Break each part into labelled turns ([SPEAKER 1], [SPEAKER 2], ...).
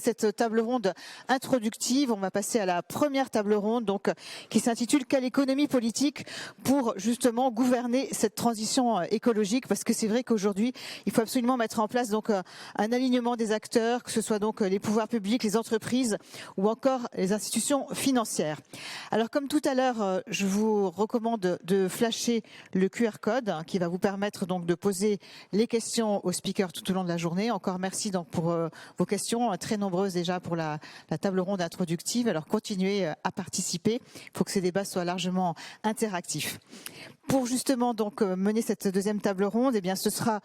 [SPEAKER 1] cette table ronde introductive. On va passer à la première table ronde donc, qui s'intitule « Quelle économie politique pour justement gouverner cette transition écologique ?» Parce que c'est vrai qu'aujourd'hui, il faut absolument mettre en place donc, un alignement des acteurs, que ce soit donc les pouvoirs publics, les entreprises ou encore les institutions financières. Alors comme tout à l'heure, je vous recommande de flasher le QR code qui va vous permettre donc de poser les questions aux speakers tout au long de la journée. Encore merci donc pour vos questions, très nombreuses déjà pour la table ronde introductive. Alors continuez à participer, il faut que ces débats soient largement interactifs. Pour justement donc mener cette deuxième table ronde, eh bien ce sera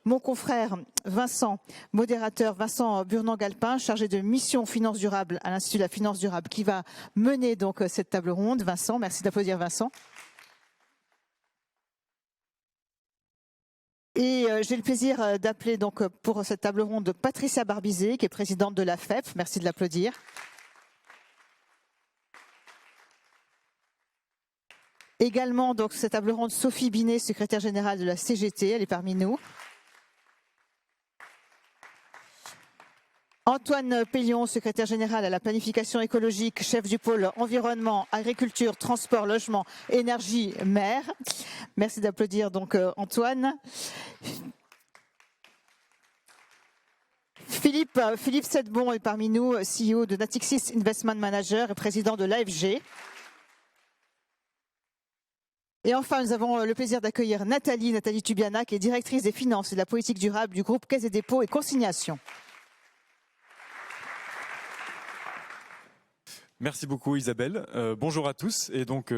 [SPEAKER 1] mon confrère Vincent, modérateur Vincent Burnand-Galpin, chargé de mission finance durable à l'Institut de la finance durable, qui va mener donc cette table ronde. Vincent, merci d'applaudir Vincent. Et j'ai le plaisir d'appeler donc pour cette table ronde Patricia Barbizet, qui est présidente de la FEP. Merci de l'applaudir. Également donc cette table ronde Sophie Binet, secrétaire générale de la CGT, elle est parmi nous. Antoine Pellion, secrétaire général à la planification écologique, chef du pôle environnement, agriculture, transport, logement, énergie, mer. Merci d'applaudir donc Antoine. Philippe Sedbon est parmi nous, CEO de Natixis Investment Manager et président de l'AFG. Et enfin, nous avons le plaisir d'accueillir Nathalie Tubiana, qui est directrice des finances et de la politique durable du groupe Caisse des dépôts et consignations.
[SPEAKER 2] Merci beaucoup Isabelle. Bonjour à tous et donc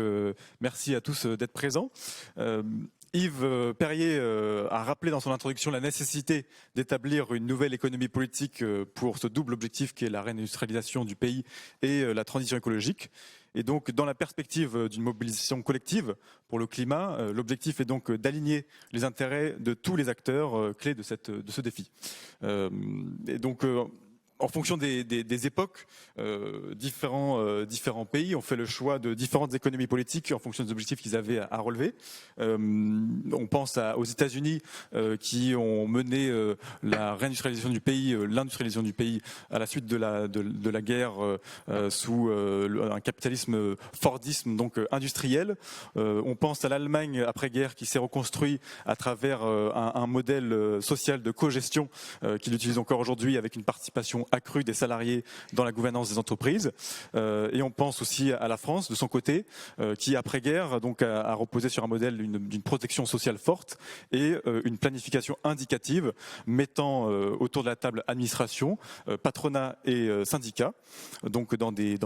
[SPEAKER 2] merci à tous d'être présents. Yves Perrier a rappelé dans son introduction la nécessité d'établir une nouvelle économie politique pour ce double objectif qui est la réindustrialisation du pays et la transition écologique. Et donc, dans la perspective d'une mobilisation collective pour le climat, l'objectif est donc d'aligner les intérêts de tous les acteurs clés de ce défi. Et donc, en fonction des époques, différents pays ont fait le choix de différentes économies politiques en fonction des objectifs qu'ils avaient à relever. On pense aux États-Unis qui ont mené la réindustrialisation du pays, l'industrialisation du pays à la suite de la guerre sous un capitalisme fordisme donc industriel. On pense à l'Allemagne après-guerre qui s'est reconstruit à travers un modèle social de cogestion qu'il utilise encore aujourd'hui avec une participation accrue des salariés dans la gouvernance des entreprises. Et on pense aussi à la France, de son côté, qui après-guerre donc a reposé sur un modèle d'une protection sociale forte et une planification indicative mettant autour de la table administration, patronat et syndicats, donc dans des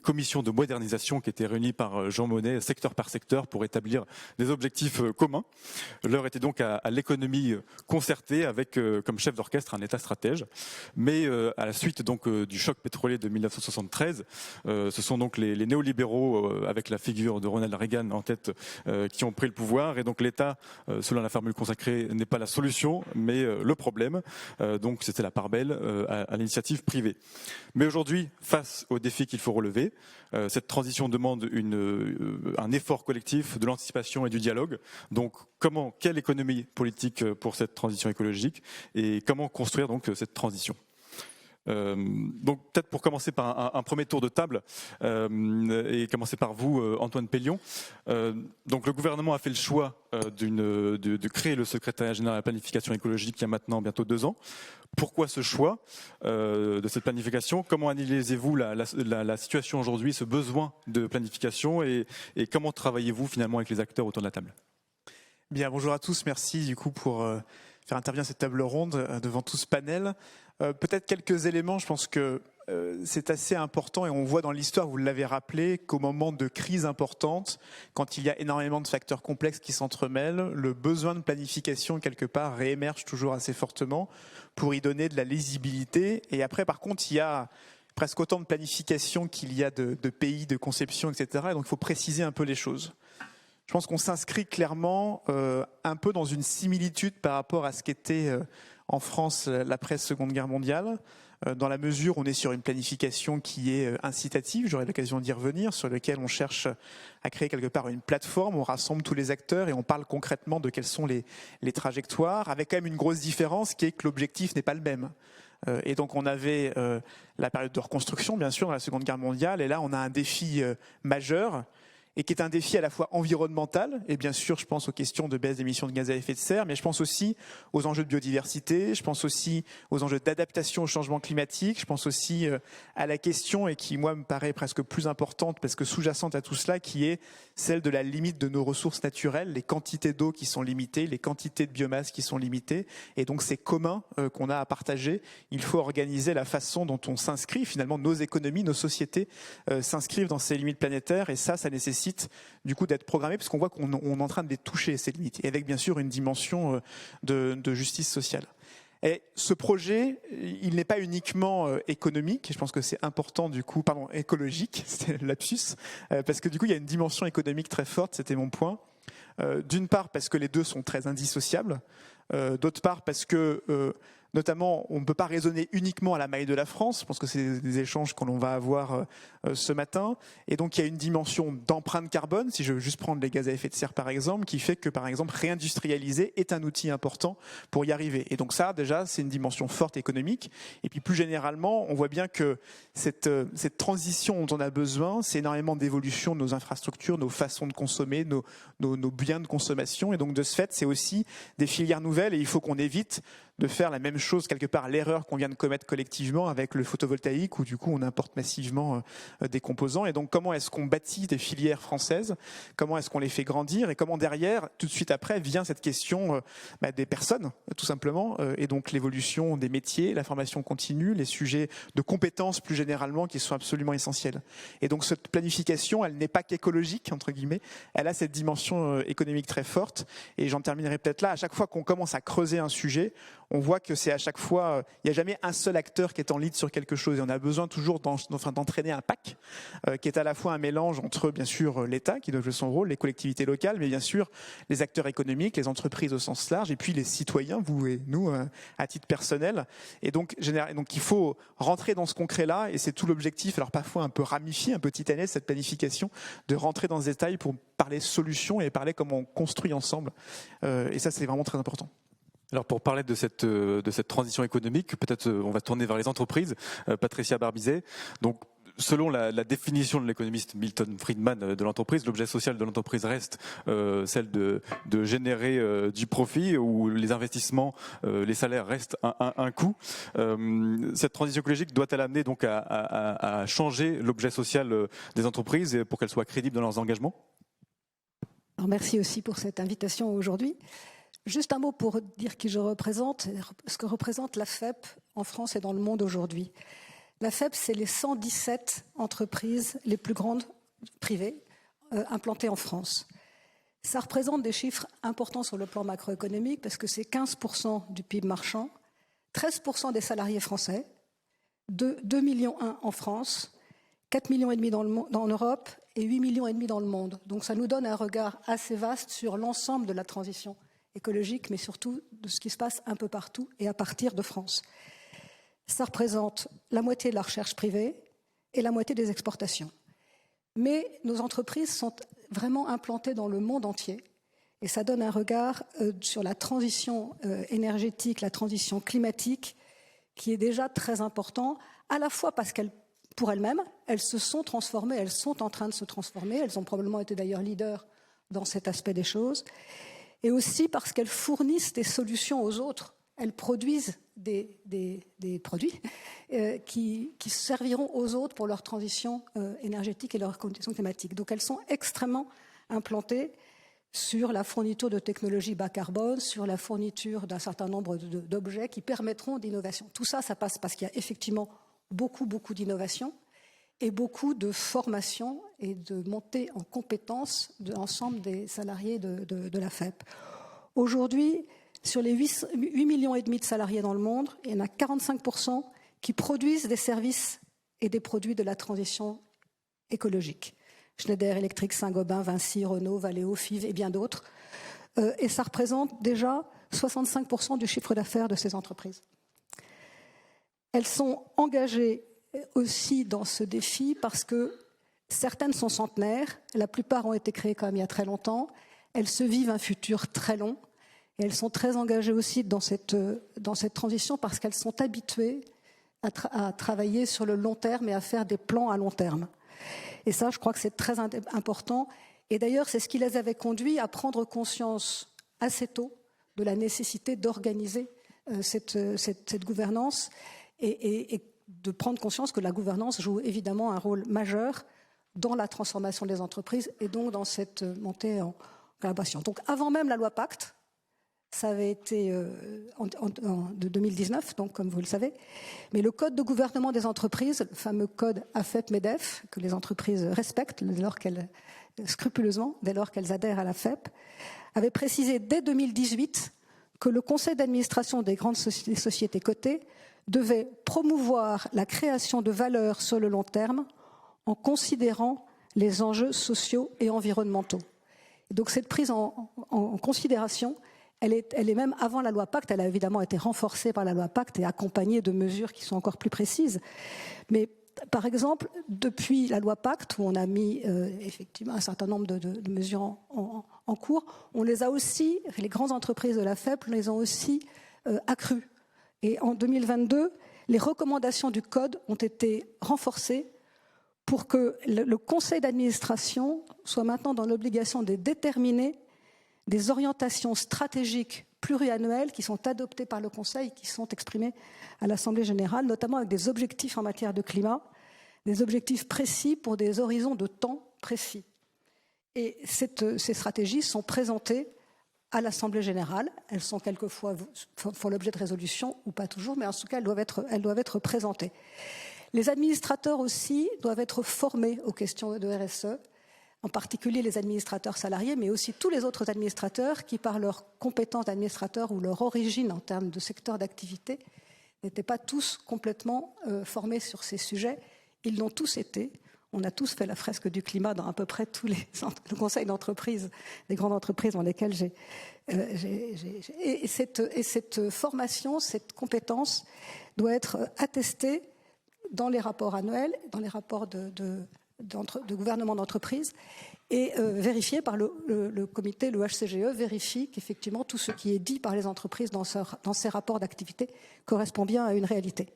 [SPEAKER 2] commissions de modernisation qui étaient réunies par Jean Monnet, secteur par secteur, pour établir des objectifs communs. L'heure était donc à l'économie concertée avec comme chef d'orchestre un État stratège. Mais à la suite donc du choc pétrolier de 1973, ce sont donc les néolibéraux avec la figure de Ronald Reagan en tête qui ont pris le pouvoir, et donc l'État, selon la formule consacrée, n'est pas la solution mais le problème. Donc c'était la part belle à l'initiative privée. Mais aujourd'hui, face aux défis qu'il faut relever, cette transition demande un effort collectif, de l'anticipation et du dialogue. Donc quelle économie politique pour cette transition écologique et comment construire donc cette transition? Donc peut-être pour commencer par un premier tour de table et commencer par vous Antoine Pellion. Donc le gouvernement a fait le choix de créer le secrétariat général à la planification écologique il y a maintenant bientôt 2 ans. Pourquoi ce choix de cette planification? Comment analysez-vous la situation aujourd'hui, ce besoin de planification et comment travaillez-vous finalement avec les acteurs autour de la table?
[SPEAKER 3] Bien, bonjour à tous, merci du coup pour faire intervenir cette table ronde devant tout ce panel. Peut-être quelques éléments, je pense que c'est assez important et on voit dans l'histoire, vous l'avez rappelé, qu'au moment de crises importantes, quand il y a énormément de facteurs complexes qui s'entremêlent, le besoin de planification quelque part réémerge toujours assez fortement pour y donner de la lisibilité. Et après par contre, il y a presque autant de planification qu'il y a de pays, de conception, etc. Et donc il faut préciser un peu les choses. Je pense qu'on s'inscrit clairement un peu dans une similitude par rapport à ce qu'était en France l'après-Seconde Guerre mondiale, dans la mesure où on est sur une planification qui est incitative, j'aurai l'occasion d'y revenir, sur laquelle on cherche à créer quelque part une plateforme, on rassemble tous les acteurs et on parle concrètement de quelles sont les trajectoires, avec quand même une grosse différence qui est que l'objectif n'est pas le même. Et donc on avait la période de reconstruction, bien sûr, dans la Seconde Guerre mondiale. Et là, on a un défi majeur, et qui est un défi à la fois environnemental, et bien sûr, je pense aux questions de baisse d'émissions de gaz à effet de serre, mais je pense aussi aux enjeux de biodiversité, je pense aussi aux enjeux d'adaptation au changement climatique, je pense aussi à la question, et qui, moi, me paraît presque plus importante, parce que sous-jacente à tout cela, qui est celle de la limite de nos ressources naturelles, les quantités d'eau qui sont limitées, les quantités de biomasse qui sont limitées, et donc c'est commun qu'on a à partager. Il faut organiser la façon dont on s'inscrit, finalement, nos économies, nos sociétés s'inscrivent dans ces limites planétaires, et ça nécessite du coup d'être programmé, parce qu'on voit qu'on est en train de les toucher, ces limites, et avec bien sûr une dimension de justice sociale. Et ce projet, il n'est pas uniquement économique, et je pense que c'est important du coup, écologique, c'était le lapsus, parce que du coup il y a une dimension économique très forte, c'était mon point. D'une part parce que les deux sont très indissociables, d'autre part parce que notamment, on ne peut pas raisonner uniquement à la maille de la France. Je pense que c'est des échanges que l'on va avoir ce matin. Et donc, il y a une dimension d'empreinte carbone, si je veux juste prendre les gaz à effet de serre par exemple, qui fait que, par exemple, réindustrialiser est un outil important pour y arriver. Et donc ça, déjà, c'est une dimension forte économique. Et puis, plus généralement, on voit bien que cette transition dont on a besoin, c'est énormément d'évolution de nos infrastructures, nos façons de consommer, nos biens de consommation. Et donc, de ce fait, c'est aussi des filières nouvelles, et il faut qu'on évite de faire la même chose, quelque part, l'erreur qu'on vient de commettre collectivement avec le photovoltaïque, où du coup on importe massivement des composants. Et donc comment est-ce qu'on bâtit des filières françaises, comment est-ce qu'on les fait grandir, et comment derrière, tout de suite après, vient cette question des personnes, tout simplement, et donc l'évolution des métiers, la formation continue, les sujets de compétences plus généralement qui sont absolument essentiels. Et donc cette planification, elle n'est pas qu'écologique, entre guillemets, elle a cette dimension économique très forte. Et j'en terminerai peut-être là, à chaque fois qu'on commence à creuser un sujet, on voit que c'est à chaque fois, il n'y a jamais un seul acteur qui est en lead sur quelque chose. Et on a besoin toujours d'entraîner un pack qui est à la fois un mélange entre, bien sûr, l'État qui doit jouer son rôle, les collectivités locales, mais bien sûr les acteurs économiques, les entreprises au sens large, et puis les citoyens, vous et nous, à titre personnel. Et donc il faut rentrer dans ce concret-là, et c'est tout l'objectif, alors parfois un peu ramifié, un peu titanesque, cette planification, de rentrer dans ce détail pour parler solutions et parler comment on construit ensemble. Et ça, c'est vraiment très important.
[SPEAKER 2] Alors pour parler de cette transition économique, peut-être on va tourner vers les entreprises. Patricia Barbizet. Donc selon la définition de l'économiste Milton Friedman de l'entreprise, l'objet social de l'entreprise reste celle de générer du profit, où les investissements, les salaires restent un coût. Cette transition écologique doit-elle amener donc à changer l'objet social des entreprises pour qu'elles soient crédibles dans leurs engagements ?
[SPEAKER 4] Alors merci aussi pour cette invitation aujourd'hui. Juste un mot pour dire qui je représente, ce que représente la FEP en France et dans le monde aujourd'hui. La FEP, c'est les 117 entreprises les plus grandes privées implantées en France. Ça représente des chiffres importants sur le plan macroéconomique parce que c'est 15% du PIB marchand, 13% des salariés français, 2,1 millions en France, 4,5 millions en Europe et 8,5 millions dans le monde. Donc ça nous donne un regard assez vaste sur l'ensemble de la transition écologique, mais surtout de ce qui se passe un peu partout et à partir de France. Ça représente la moitié de la recherche privée et la moitié des exportations. Mais nos entreprises sont vraiment implantées dans le monde entier et ça donne un regard sur la transition énergétique, la transition climatique, qui est déjà très important, à la fois parce qu'elles, pour elles-mêmes, elles se sont transformées, elles sont en train de se transformer, elles ont probablement été d'ailleurs leaders dans cet aspect des choses, et aussi parce qu'elles fournissent des solutions aux autres. Elles produisent des produits qui serviront aux autres pour leur transition énergétique et leur conditions climatiques. Donc elles sont extrêmement implantées sur la fourniture de technologies bas carbone, sur la fourniture d'un certain nombre d'objets qui permettront d'innovation. Tout ça, ça passe parce qu'il y a effectivement beaucoup d'innovation et beaucoup de formation et de montée en compétences de l'ensemble des salariés de la FEP. Aujourd'hui, sur les 8,5 millions de salariés dans le monde, il y en a 45% qui produisent des services et des produits de la transition écologique. Schneider Electric, Saint-Gobain, Vinci, Renault, Valeo, FIV et bien d'autres. Et ça représente déjà 65% du chiffre d'affaires de ces entreprises. Elles sont engagées aussi dans ce défi parce que certaines sont centenaires, la plupart ont été créées quand même il y a très longtemps, elles se vivent un futur très long Et elles sont très engagées aussi dans cette transition parce qu'elles sont habituées à travailler sur le long terme et à faire des plans à long terme. Et ça, je crois que c'est très important. Et d'ailleurs, c'est ce qui les avait conduits à prendre conscience assez tôt de la nécessité d'organiser cette gouvernance et de prendre conscience que la gouvernance joue évidemment un rôle majeur dans la transformation des entreprises et donc dans cette montée en collaboration. Donc avant même la loi Pacte, ça avait été de 2019, donc comme vous le savez, mais le code de gouvernement des entreprises, le fameux code AFEP-MEDEF, que les entreprises respectent scrupuleusement dès lors qu'elles adhèrent à la FEP, avait précisé dès 2018 que le conseil d'administration des grandes sociétés cotées devait promouvoir la création de valeur sur le long terme en considérant les enjeux sociaux et environnementaux. Et donc cette prise en considération, elle est même avant la loi Pacte, elle a évidemment été renforcée par la loi Pacte et accompagnée de mesures qui sont encore plus précises. Mais par exemple, depuis la loi Pacte, où on a mis effectivement un certain nombre de mesures en cours, on les a aussi, les grandes entreprises de la FEP les ont aussi accrues. Et en 2022, les recommandations du Code ont été renforcées pour que le conseil d'administration soit maintenant dans l'obligation de déterminer des orientations stratégiques pluriannuelles qui sont adoptées par le Conseil, qui sont exprimées à l'Assemblée générale, notamment avec des objectifs en matière de climat, des objectifs précis pour des horizons de temps précis. Et ces stratégies sont présentées à l'Assemblée générale. Elles sont quelquefois font l'objet de résolutions, ou pas toujours, mais en tout cas, elles doivent être présentées. Les administrateurs aussi doivent être formés aux questions de RSE, en particulier les administrateurs salariés, mais aussi tous les autres administrateurs qui, par leur compétence d'administrateur ou leur origine en termes de secteur d'activité, n'étaient pas tous complètement formés sur ces sujets. Ils l'ont tous été. On a tous fait la fresque du climat dans à peu près tous le conseil d'entreprise, des grandes entreprises dans lesquelles et cette formation, cette compétence doit être attestée dans les rapports annuels, dans les rapports de gouvernement d'entreprise et vérifié par le comité, le HCGE, vérifie qu'effectivement tout ce qui est dit par les entreprises dans ces rapports d'activité correspond bien à une réalité.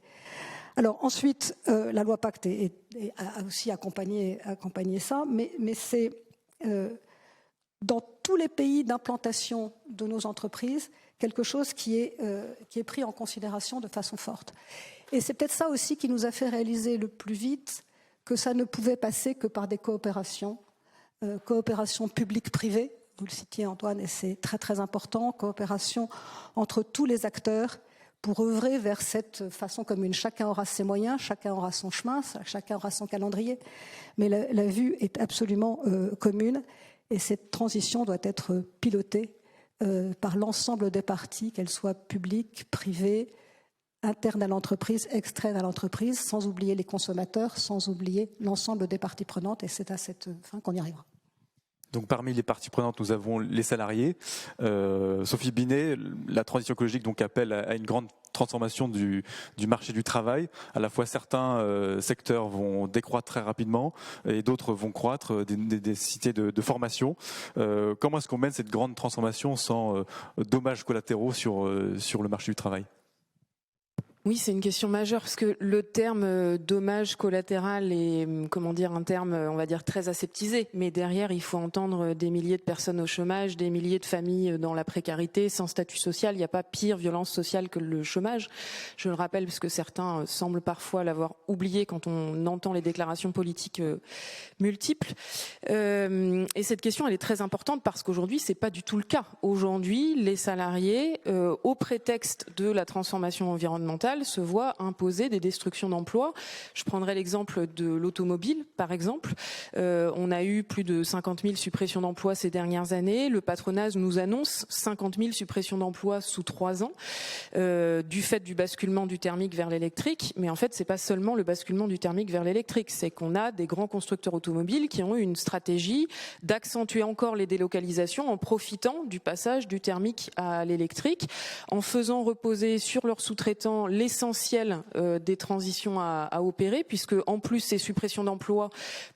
[SPEAKER 4] Alors ensuite, la loi Pacte a aussi accompagné ça, mais c'est dans tous les pays d'implantation de nos entreprises quelque chose qui est pris en considération de façon forte. Et c'est peut-être ça aussi qui nous a fait réaliser le plus vite que ça ne pouvait passer que par des coopérations publiques-privées. Vous le citiez, Antoine, et c'est très très important, coopération entre tous les acteurs pour œuvrer vers cette façon commune. Chacun aura ses moyens, chacun aura son chemin, chacun aura son calendrier, mais la vue est absolument commune et cette transition doit être pilotée par l'ensemble des parties, qu'elles soient publiques, privées, internes à l'entreprise, externes à l'entreprise, sans oublier les consommateurs, sans oublier l'ensemble des parties prenantes, et c'est à cette fin qu'on y arrivera.
[SPEAKER 2] Donc parmi les parties prenantes, nous avons les salariés. Sophie Binet, la transition écologique donc appelle à une grande transformation du marché du travail. À la fois certains secteurs vont décroître très rapidement et d'autres vont croître, des nécessités de formation. Comment est-ce qu'on mène cette grande transformation sans dommages collatéraux sur le marché du travail ?
[SPEAKER 5] Oui, c'est une question majeure parce que le terme dommage collatéral est, un terme, on va dire, très aseptisé. Mais derrière, il faut entendre des milliers de personnes au chômage, des milliers de familles dans la précarité, sans statut social. Il n'y a pas pire violence sociale que le chômage. Je le rappelle parce que certains semblent parfois l'avoir oublié quand on entend les déclarations politiques multiples. Et cette question, elle est très importante parce qu'aujourd'hui, c'est pas du tout le cas. Aujourd'hui, les salariés, au prétexte de la transformation environnementale, se voient imposer des destructions d'emplois. Je prendrai l'exemple de l'automobile, par exemple. On a eu plus de 50 000 suppressions d'emplois ces dernières années. Le patronat nous annonce 50 000 suppressions d'emplois sous 3 ans, du fait du basculement du thermique vers l'électrique. Mais en fait, c'est pas seulement le basculement du thermique vers l'électrique, c'est qu'on a des grands constructeurs automobiles qui ont eu une stratégie d'accentuer encore les délocalisations en profitant du passage du thermique à l'électrique, en faisant reposer sur leurs sous-traitants l'essentiel des transitions à opérer, puisque en plus ces suppressions d'emplois,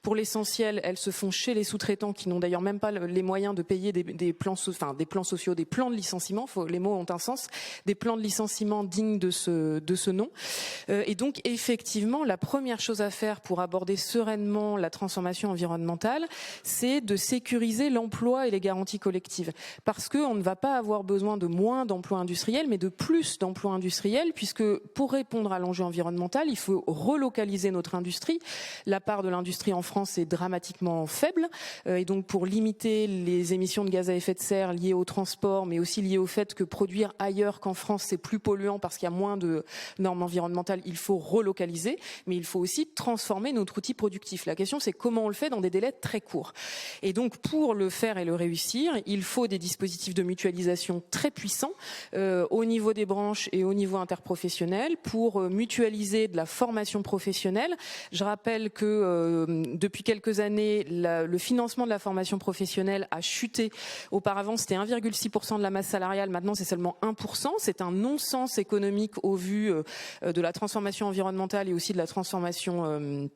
[SPEAKER 5] pour l'essentiel, elles se font chez les sous-traitants qui n'ont d'ailleurs même pas les moyens de payer des plans sociaux, des plans de licenciement. Les mots ont un sens, des plans de licenciement dignes de ce nom. Et donc effectivement, la première chose à faire pour aborder sereinement la transformation environnementale, c'est de sécuriser l'emploi et les garanties collectives, parce qu'on ne va pas avoir besoin de moins d'emplois industriels, mais de plus d'emplois industriels, puisque pour répondre à l'enjeu environnemental, il faut relocaliser notre industrie. La part de l'industrie en France est dramatiquement faible, et donc pour limiter les émissions de gaz à effet de serre liées au transport, mais aussi liées au fait que produire ailleurs qu'en France, c'est plus polluant parce qu'il y a moins de normes environnementales, il faut relocaliser, mais il faut aussi transformer notre outil productif. La question, c'est comment on le fait dans des délais très courts. Et donc, pour le faire et le réussir, il faut des dispositifs de mutualisation très puissants au niveau des branches et au niveau interprofessionnel pour mutualiser de la formation professionnelle. Je rappelle que depuis quelques années, le financement de la formation professionnelle a chuté. Auparavant, c'était 1,6% de la masse salariale. Maintenant, c'est seulement 1%. C'est un non-sens économique au vu de la transformation environnementale et aussi de la transformation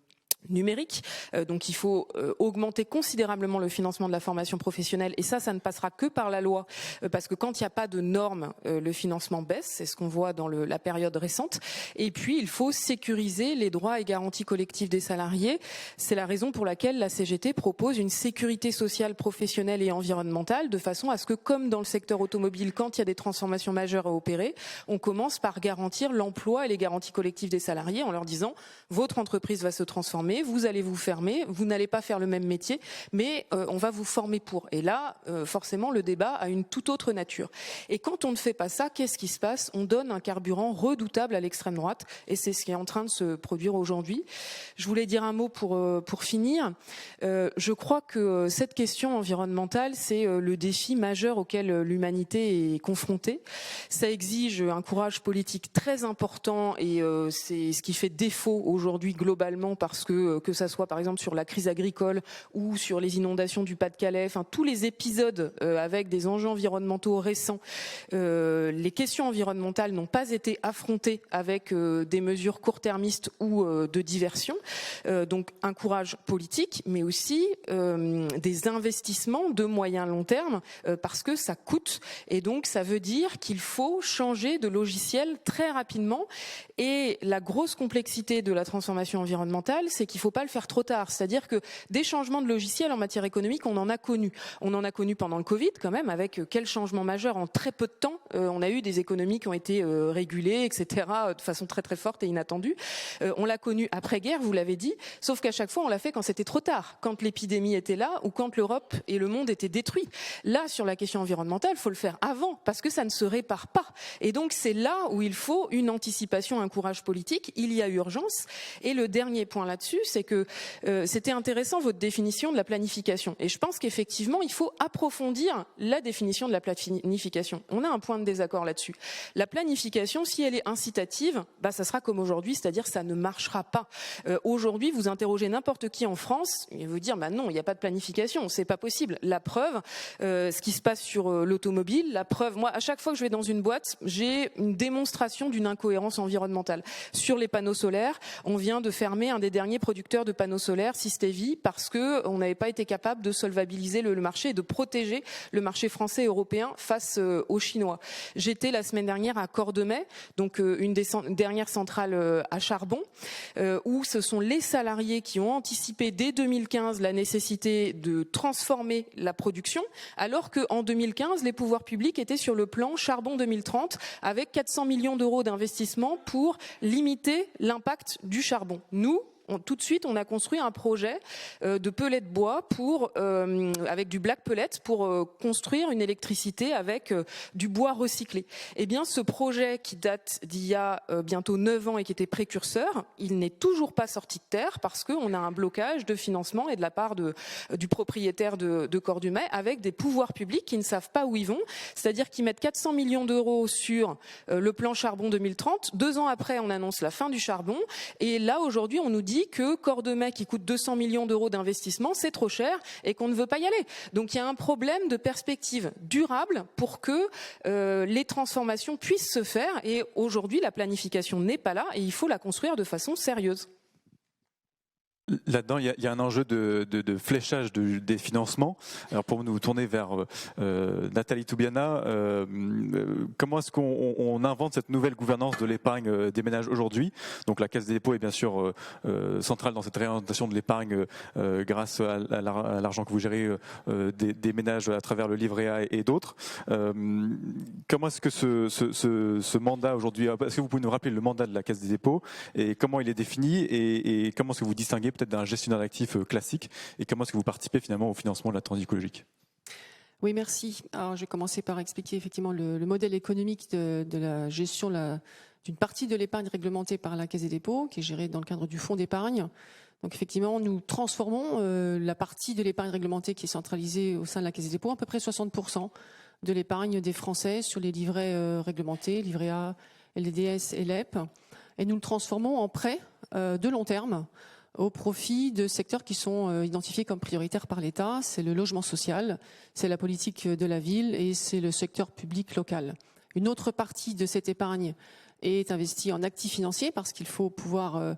[SPEAKER 5] numérique. Donc il faut augmenter considérablement le financement de la formation professionnelle, et ça ne passera que par la loi, parce que quand il n'y a pas de normes, le financement baisse, c'est ce qu'on voit dans la période récente. Et puis il faut sécuriser les droits et garanties collectives des salariés. C'est la raison pour laquelle la CGT propose une sécurité sociale professionnelle et environnementale, de façon à ce que, comme dans le secteur automobile, quand il y a des transformations majeures à opérer, on commence par garantir l'emploi et les garanties collectives des salariés en leur disant: votre entreprise va se transformer, vous allez vous fermer, vous n'allez pas faire le même métier, mais on va vous former pour. Et là, forcément, le débat a une toute autre nature. Et quand on ne fait pas ça, qu'est-ce qui se passe? On donne un carburant redoutable à l'extrême droite, et c'est ce qui est en train de se produire aujourd'hui. Je voulais dire un mot pour finir. Je crois que cette question environnementale, c'est le défi majeur auquel l'humanité est confrontée. Ça exige un courage politique très important, et c'est ce qui fait défaut aujourd'hui globalement, parce que ça soit par exemple sur la crise agricole ou sur les inondations du Pas-de-Calais, enfin tous les épisodes avec des enjeux environnementaux récents, les questions environnementales n'ont pas été affrontées avec des mesures court-termistes ou de diversion. Donc un courage politique, mais aussi des investissements de moyen long terme, parce que ça coûte, et donc ça veut dire qu'il faut changer de logiciel très rapidement. Et la grosse complexité de la transformation environnementale, c'est qu'il ne faut pas le faire trop tard. C'est-à-dire que des changements de logiciel en matière économique, on en a connu. On en a connu pendant le Covid quand même, avec quel changement majeur en très peu de temps. On a eu des économies qui ont été régulées, etc., de façon très très forte et inattendue. On l'a connu après-guerre, vous l'avez dit, sauf qu'à chaque fois on l'a fait quand c'était trop tard, quand l'épidémie était là ou quand l'Europe et le monde étaient détruits. Là, sur la question environnementale, il faut le faire avant, parce que ça ne se répare pas. Et donc c'est là où il faut une anticipation, un courage politique. Il y a urgence. Et le dernier point là-dessus, c'est que c'était intéressant votre définition de la planification. Et je pense qu'effectivement, il faut approfondir la définition de la planification. On a un point de désaccord là-dessus. La planification, si elle est incitative, ça sera comme aujourd'hui, c'est-à-dire ça ne marchera pas. Aujourd'hui, vous interrogez n'importe qui en France, il va vous dire non, il n'y a pas de planification, c'est pas possible. La preuve, ce qui se passe sur l'automobile, la preuve, moi, à chaque fois que je vais dans une boîte, j'ai une démonstration d'une incohérence environnementale. Sur les panneaux solaires, on vient de fermer un des derniers producteurs de panneaux solaires, Systevi, parce que on n'avait pas été capable de solvabiliser le marché et de protéger le marché français et européen face aux Chinois. J'étais la semaine dernière à Cordemais, donc une des dernières centrales à charbon, où ce sont les salariés qui ont anticipé dès 2015 la nécessité de transformer la production, alors qu'en 2015, les pouvoirs publics étaient sur le plan charbon 2030, avec 400 millions d'euros d'investissement pour limiter l'impact du charbon. Nous, tout de suite, on a construit un projet de pellets de bois avec du black pellet pour construire une électricité avec du bois recyclé. Eh bien, ce projet qui date d'il y a bientôt 9 ans et qui était précurseur, il n'est toujours pas sorti de terre parce qu'on a un blocage de financement et de la part du propriétaire de Cordemais, avec des pouvoirs publics qui ne savent pas où ils vont. C'est-à-dire qu'ils mettent 400 millions d'euros sur le plan charbon 2030. 2 ans après, on annonce la fin du charbon. Et là, aujourd'hui, on nous dit dit que Cordemais, qui coûte 200 millions d'euros d'investissement, c'est trop cher et qu'on ne veut pas y aller. Donc il y a un problème de perspective durable pour que les transformations puissent se faire. Et aujourd'hui, la planification n'est pas là et il faut la construire de façon sérieuse.
[SPEAKER 2] Là-dedans, il y a un enjeu de fléchage des financements. Alors pour nous tourner vers Nathalie Toubiana, comment est-ce qu'on invente cette nouvelle gouvernance de l'épargne des ménages aujourd'hui? Donc la Caisse des dépôts est bien sûr centrale dans cette réorientation de l'épargne grâce à l'argent que vous gérez des ménages à travers le livret A et d'autres. Comment est-ce que ce mandat aujourd'hui, est-ce que vous pouvez nous rappeler le mandat de la Caisse des dépôts et comment il est défini et comment est-ce que vous distinguez peut-être d'un gestionnaire d'actifs classique et comment est-ce que vous participez finalement au financement de la transition écologique?
[SPEAKER 5] Oui, merci. Alors, je vais commencer par expliquer effectivement le modèle économique de la gestion d'une partie de l'épargne réglementée par la Caisse des dépôts, qui est gérée dans le cadre du fonds d'épargne. Donc effectivement, nous transformons la partie de l'épargne réglementée qui est centralisée au sein de la Caisse des dépôts, à peu près 60% de l'épargne des Français sur les livrets réglementés, livret A, LDDS et LEP. Et nous le transformons en prêt de long terme au profit de secteurs qui sont identifiés comme prioritaires par l'État. C'est le logement social, c'est la politique de la ville et c'est le secteur public local. Une autre partie de cette épargne est investie en actifs financiers parce qu'il faut pouvoir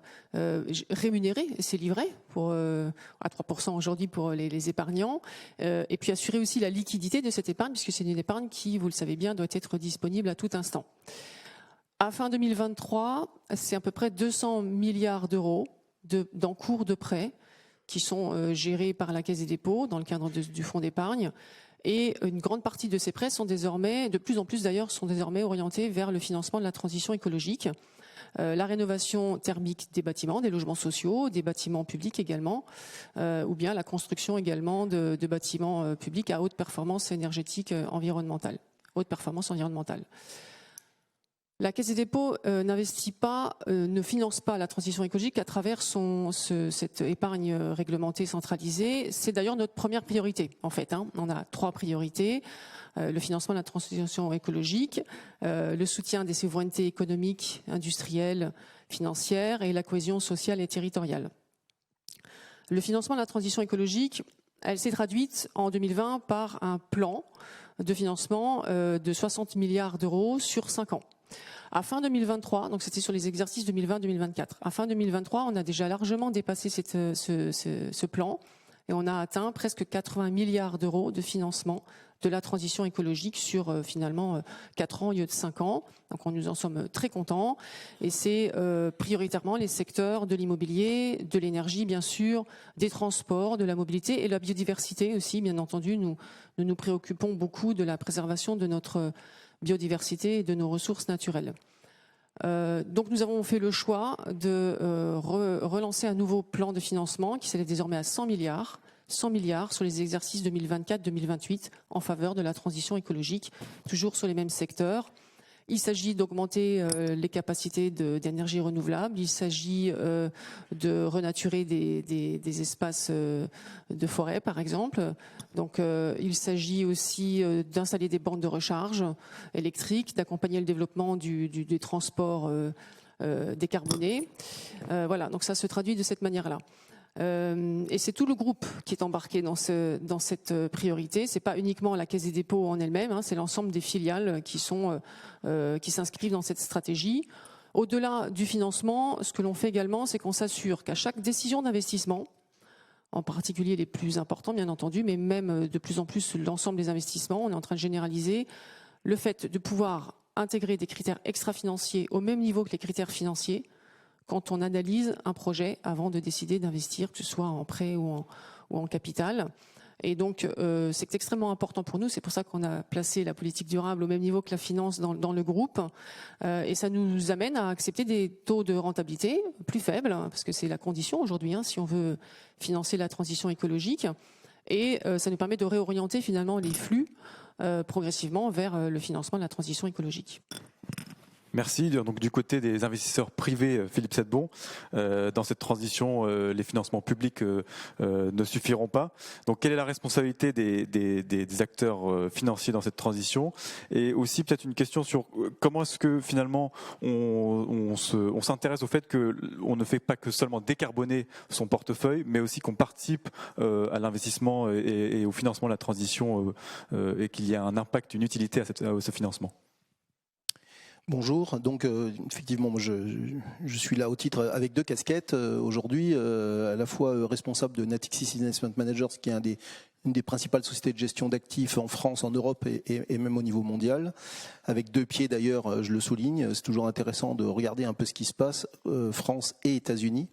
[SPEAKER 5] rémunérer ces livrets à 3% aujourd'hui pour les épargnants et puis assurer aussi la liquidité de cette épargne puisque c'est une épargne qui, vous le savez bien, doit être disponible à tout instant. À fin 2023, c'est à peu près 200 milliards d'euros d'encours de prêts qui sont gérés par la Caisse des dépôts dans le cadre du fonds d'épargne. Et une grande partie de ces prêts sont désormais, de plus en plus d'ailleurs, sont désormais orientés vers le financement de la transition écologique, la rénovation thermique des bâtiments, des logements sociaux, des bâtiments publics également, ou bien la construction également de bâtiments publics à haute performance énergétique environnementale, haute performance environnementale. La Caisse des dépôts n'investit pas, ne finance pas la transition écologique à travers cette épargne réglementée centralisée. C'est d'ailleurs notre première priorité, en fait. On a 3 priorités. Le financement de la transition écologique, le soutien des souverainetés économiques, industrielles, financières et la cohésion sociale et territoriale. Le financement de la transition écologique, elle s'est traduite en 2020 par un plan de financement de 60 milliards d'euros sur 5 ans. À fin 2023, donc c'était sur les exercices 2020-2024, à fin 2023, on a déjà largement dépassé ce plan et on a atteint presque 80 milliards d'euros de financement de la transition écologique sur finalement 4 ans au lieu de 5 ans. Donc nous en sommes très contents et c'est prioritairement les secteurs de l'immobilier, de l'énergie bien sûr, des transports, de la mobilité et la biodiversité aussi. Bien entendu, nous préoccupons beaucoup de la préservation de notre biodiversité et de nos ressources naturelles. Donc nous avons fait le choix de relancer un nouveau plan de financement qui s'élève désormais à 100 milliards sur les exercices 2024-2028 en faveur de la transition écologique, toujours sur les mêmes secteurs. Il s'agit d'augmenter les capacités d'énergie renouvelable, il s'agit de renaturer des espaces de forêt par exemple. Donc il s'agit aussi d'installer des bornes de recharge électriques, d'accompagner le développement des transports décarbonés. Voilà, donc ça se traduit de cette manière-là. Et c'est tout le groupe qui est embarqué dans cette priorité. C'est pas uniquement la Caisse des dépôts en elle-même, c'est l'ensemble des filiales qui s'inscrivent dans cette stratégie. Au-delà du financement, ce que l'on fait également, c'est qu'on s'assure qu'à chaque décision d'investissement, en particulier les plus importants bien entendu, mais même de plus en plus l'ensemble des investissements, on est en train de généraliser le fait de pouvoir intégrer des critères extra-financiers au même niveau que les critères financiers quand on analyse un projet avant de décider d'investir, que ce soit en prêt ou en capital. Et donc, c'est extrêmement important pour nous. C'est pour ça qu'on a placé la politique durable au même niveau que la finance dans le groupe. Et ça nous amène à accepter des taux de rentabilité plus faibles, parce que c'est la condition aujourd'hui, si on veut financer la transition écologique. Et ça nous permet de réorienter finalement les flux progressivement vers le financement de la transition écologique.
[SPEAKER 2] Merci. Donc du côté des investisseurs privés, Philippe Sedbon, dans cette transition, les financements publics ne suffiront pas. Donc quelle est la responsabilité des acteurs financiers dans cette transition? Et aussi peut-être une question sur comment est-ce que finalement on s'intéresse au fait qu'on ne fait pas que seulement décarboner son portefeuille, mais aussi qu'on participe à l'investissement et au financement de la transition et qu'il y a un impact, une utilité à ce financement.
[SPEAKER 6] Bonjour, donc effectivement moi je suis là au titre avec deux casquettes aujourd'hui, à la fois responsable de Natixis Investment Managers qui est une des principales sociétés de gestion d'actifs en France, en Europe et même au niveau mondial, avec deux pieds d'ailleurs, je le souligne, c'est toujours intéressant de regarder un peu ce qui se passe, France et États-Unis.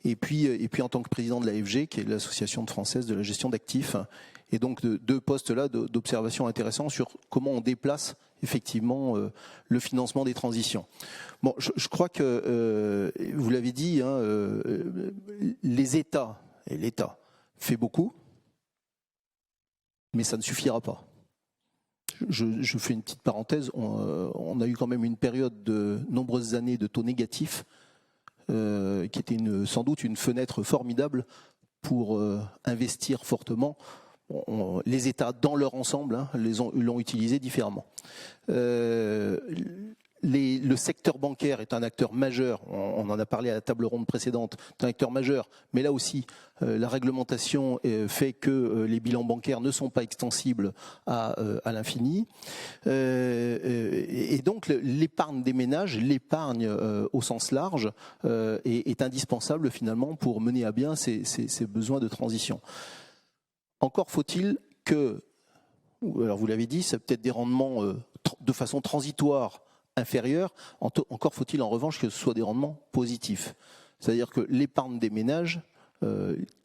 [SPEAKER 6] Et puis en tant que président de l'AFG, qui est l'association française de la gestion d'actifs, et donc deux postes là d'observation intéressants sur comment on déplace effectivement le financement des transitions. Bon, je crois que vous l'avez dit, hein, les États et l'État fait beaucoup, mais ça ne suffira pas. Je fais une petite parenthèse. On a eu quand même une période de nombreuses années de taux négatifs, qui était sans doute une fenêtre formidable pour investir fortement. Les États, dans leur ensemble, hein, l'ont utilisé différemment. Le secteur bancaire est un acteur majeur, on en a parlé à la table ronde précédente, c'est un acteur majeur, mais là aussi, la réglementation fait que les bilans bancaires ne sont pas extensibles à l'infini. Et donc, l'épargne des ménages, l'épargne au sens large, est indispensable finalement pour mener à bien ces besoins de transition. Encore faut-il que, alors vous l'avez dit, c'est peut-être des rendements de façon transitoire inférieurs, encore faut-il en revanche que ce soit des rendements positifs. C'est-à-dire que l'épargne des ménages,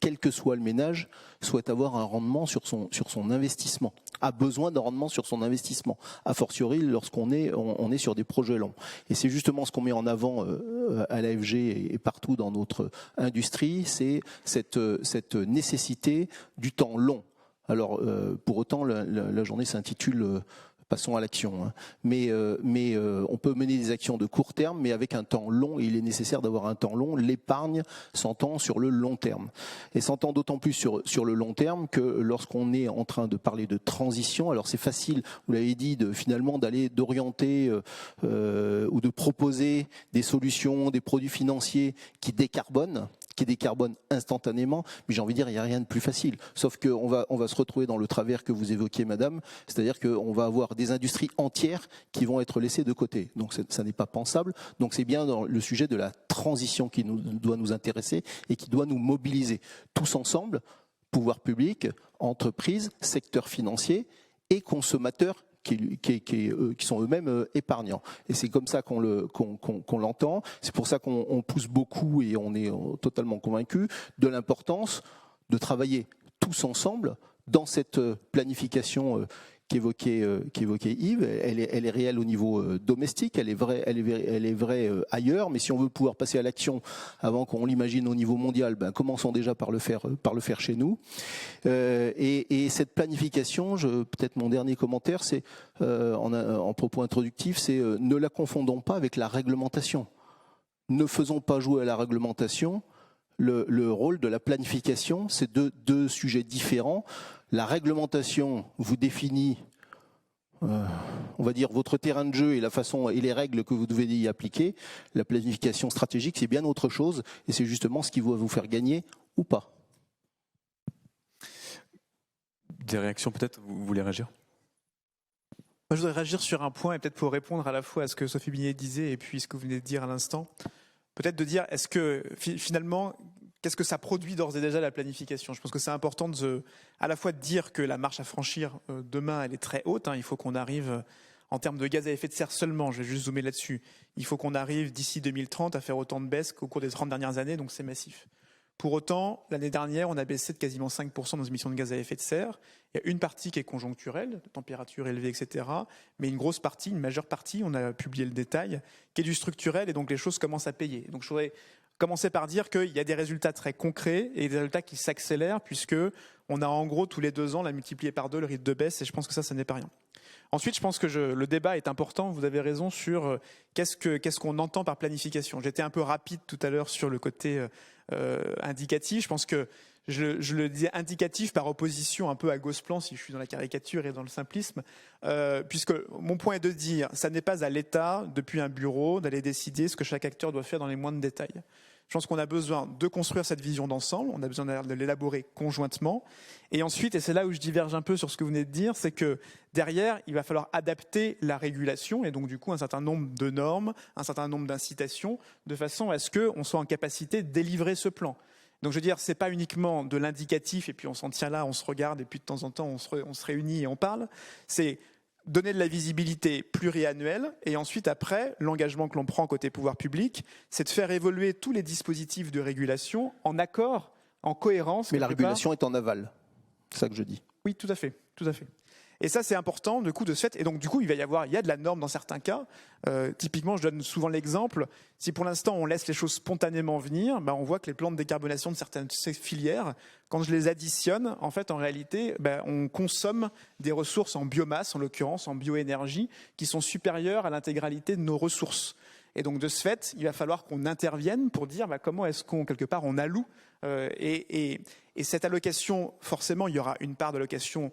[SPEAKER 6] quel que soit le ménage, souhaite avoir un rendement sur son investissement, a besoin d'un rendement sur son investissement, a fortiori lorsqu'on est sur des projets longs. Et c'est justement ce qu'on met en avant à l'AFG et partout dans notre industrie, c'est cette nécessité du temps long. Alors pour autant, la journée s'intitule passons à l'action. Hein. Mais on peut mener des actions de court terme, mais avec un temps long, et il est nécessaire d'avoir un temps long. L'épargne s'entend sur le long terme. Et s'entend d'autant plus sur le long terme que lorsqu'on est en train de parler de transition, alors c'est facile, vous l'avez dit, finalement d'orienter ou de proposer des solutions, des produits financiers qui décarbonent instantanément, mais j'ai envie de dire, il n'y a rien de plus facile. Sauf qu'on va se retrouver dans le travers que vous évoquiez, madame, c'est-à-dire qu'on va avoir des industries entières qui vont être laissées de côté. Donc ça n'est pas pensable. Donc c'est bien dans le sujet de la transition qui doit nous intéresser et qui doit nous mobiliser tous ensemble, pouvoir public, entreprises, secteur financier et consommateurs qui sont eux-mêmes épargnants. Et c'est comme ça qu'on l'entend. C'est pour ça qu'on pousse beaucoup et on est totalement convaincu de l'importance de travailler tous ensemble dans cette planification qu'évoquait Yves. Elle est réelle au niveau domestique, elle est vraie ailleurs, mais si on veut pouvoir passer à l'action avant qu'on l'imagine au niveau mondial, commençons déjà par le faire chez nous. Et cette planification, peut-être mon dernier commentaire, c'est en propos introductif, c'est ne la confondons pas avec la réglementation. Ne faisons pas jouer à la réglementation le rôle de la planification, c'est deux sujets différents. La réglementation vous définit, on va dire, votre terrain de jeu et la façon et les règles que vous devez y appliquer. La planification stratégique, c'est bien autre chose et c'est justement ce qui va vous faire gagner ou pas.
[SPEAKER 2] Des réactions peut-être, vous voulez réagir ?
[SPEAKER 3] Moi, je voudrais réagir sur un point et peut-être pour répondre à la fois à ce que Sophie Binier disait et puis ce que vous venez de dire à l'instant. Peut-être de dire, est-ce que finalement, qu'est-ce que ça produit d'ores et déjà la planification ? Je pense que c'est important à la fois de dire que la marche à franchir demain, elle est très haute. Hein. Il faut qu'on arrive, en termes de gaz à effet de serre seulement, je vais juste zoomer là-dessus, il faut qu'on arrive d'ici 2030 à faire autant de baisses qu'au cours des 30 dernières années, donc c'est massif. Pour autant, l'année dernière, on a baissé de quasiment 5% nos émissions de gaz à effet de serre. Il y a une partie qui est conjoncturelle, température élevée, etc. Mais une grosse partie, une majeure partie, on a publié le détail, qui est du structurel et donc les choses commencent à payer. Donc je voudrais commencer par dire qu'il y a des résultats très concrets et des résultats qui s'accélèrent puisque on a en gros tous les 2 ans la multiplié par 2 le rythme de baisse et je pense que ça n'est pas rien. Ensuite, je pense que le débat est important, vous avez raison, sur qu'est-ce qu'on entend par planification. J'étais un peu rapide tout à l'heure sur le côté indicatif. Je pense que je le disais indicatif par opposition un peu à Gosplan, si je suis dans la caricature et dans le simplisme, puisque mon point est de dire, ça n'est pas à l'État, depuis un bureau, d'aller décider ce que chaque acteur doit faire dans les moindres détails. Je pense qu'on a besoin de construire cette vision d'ensemble, on a besoin de l'élaborer conjointement. Et ensuite, et c'est là où je diverge un peu sur ce que vous venez de dire, c'est que derrière, il va falloir adapter la régulation et donc du coup un certain nombre de normes, un certain nombre d'incitations, de façon à ce qu'on soit en capacité de délivrer ce plan. Donc je veux dire, c'est pas uniquement de l'indicatif et puis on s'en tient là, on se regarde et puis de temps en temps on se réunit et on parle. C'est donner de la visibilité pluriannuelle et ensuite après, l'engagement que l'on prend côté pouvoir public, c'est de faire évoluer tous les dispositifs de régulation en accord, en cohérence.
[SPEAKER 6] Mais la régulation est en aval, c'est ça que je dis.
[SPEAKER 3] Oui, tout à fait, tout à fait. Et ça, c'est important, de coup, de ce fait. Et donc, du coup, il y a de la norme dans certains cas. Typiquement, je donne souvent l'exemple. Si pour l'instant, on laisse les choses spontanément venir, on voit que les plans de décarbonation de certaines filières, quand je les additionne, en fait, en réalité, on consomme des ressources en biomasse, en l'occurrence en bioénergie, qui sont supérieures à l'intégralité de nos ressources. Et donc, de ce fait, il va falloir qu'on intervienne pour dire comment est-ce qu'on, quelque part, on alloue. Et cette allocation, forcément, il y aura une part d'allocation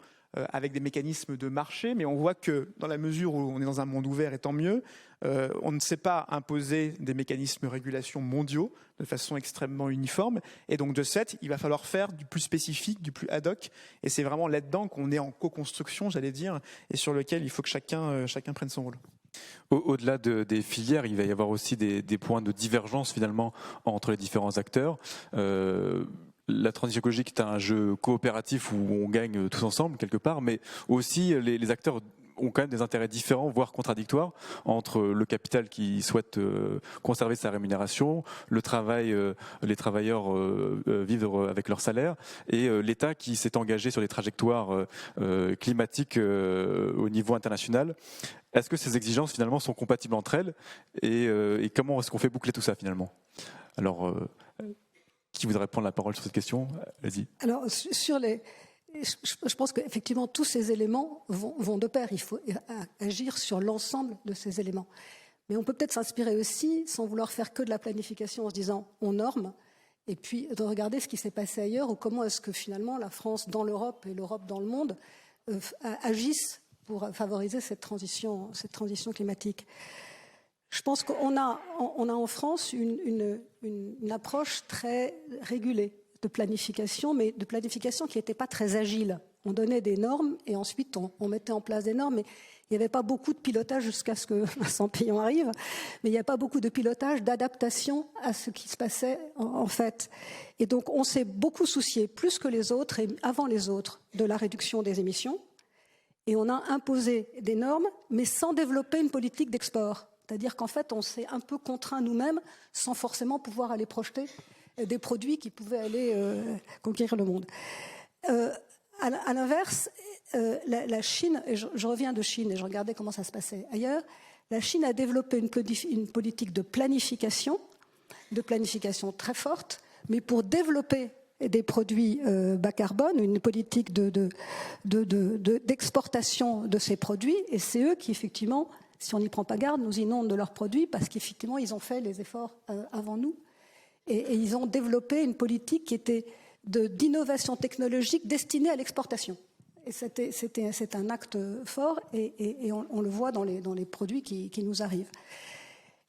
[SPEAKER 3] avec des mécanismes de marché, mais on voit que dans la mesure où on est dans un monde ouvert, et tant mieux, on ne sait pas imposer des mécanismes de régulation mondiaux de façon extrêmement uniforme, et donc de ce fait, il va falloir faire du plus spécifique, du plus ad hoc, et c'est vraiment là-dedans qu'on est en co-construction, j'allais dire, et sur lequel il faut que chacun prenne son rôle.
[SPEAKER 2] Au-delà des filières, il va y avoir aussi des points de divergence finalement entre les différents acteurs. La transition écologique est un jeu coopératif où on gagne tous ensemble quelque part, mais aussi les acteurs ont quand même des intérêts différents, voire contradictoires, entre le capital qui souhaite conserver sa rémunération, le travail, les travailleurs vivre avec leur salaire, et l'État qui s'est engagé sur les trajectoires climatiques au niveau international. Est-ce que ces exigences finalement sont compatibles entre elles, et comment est-ce qu'on fait boucler tout ça finalement? Alors, qui voudrait prendre la parole sur cette question? Vas-y.
[SPEAKER 4] Alors, je pense qu'effectivement, tous ces éléments vont de pair. Il faut agir sur l'ensemble de ces éléments. Mais on peut peut-être s'inspirer aussi, sans vouloir faire que de la planification, en se disant on norme, et puis de regarder ce qui s'est passé ailleurs, ou comment est-ce que finalement la France dans l'Europe et l'Europe dans le monde agissent pour favoriser cette transition climatique. Je pense qu'on a en France une approche très régulée de planification, mais de planification qui n'était pas très agile. On donnait des normes et ensuite on mettait en place des normes, mais il n'y avait pas beaucoup de pilotage jusqu'à ce que Vincent Payon arrive, mais il n'y a pas beaucoup de pilotage, d'adaptation à ce qui se passait en fait. Et donc on s'est beaucoup soucié, plus que les autres et avant les autres, de la réduction des émissions, et on a imposé des normes, mais sans développer une politique d'export. C'est-à-dire qu'en fait, on s'est un peu contraint nous-mêmes sans forcément pouvoir aller projeter des produits qui pouvaient aller conquérir le monde. À l'inverse, la Chine, et je reviens de Chine et je regardais comment ça se passait ailleurs, la Chine a développé une politique de planification très forte, mais pour développer des produits bas carbone, une politique d'exportation de ces produits, et c'est eux qui, effectivement, si on n'y prend pas garde, nous inondent de leurs produits parce qu'effectivement, ils ont fait les efforts avant nous. Et ils ont développé une politique qui était d'innovation technologique destinée à l'exportation. Et c'est un acte fort et on le voit dans les produits qui nous arrivent.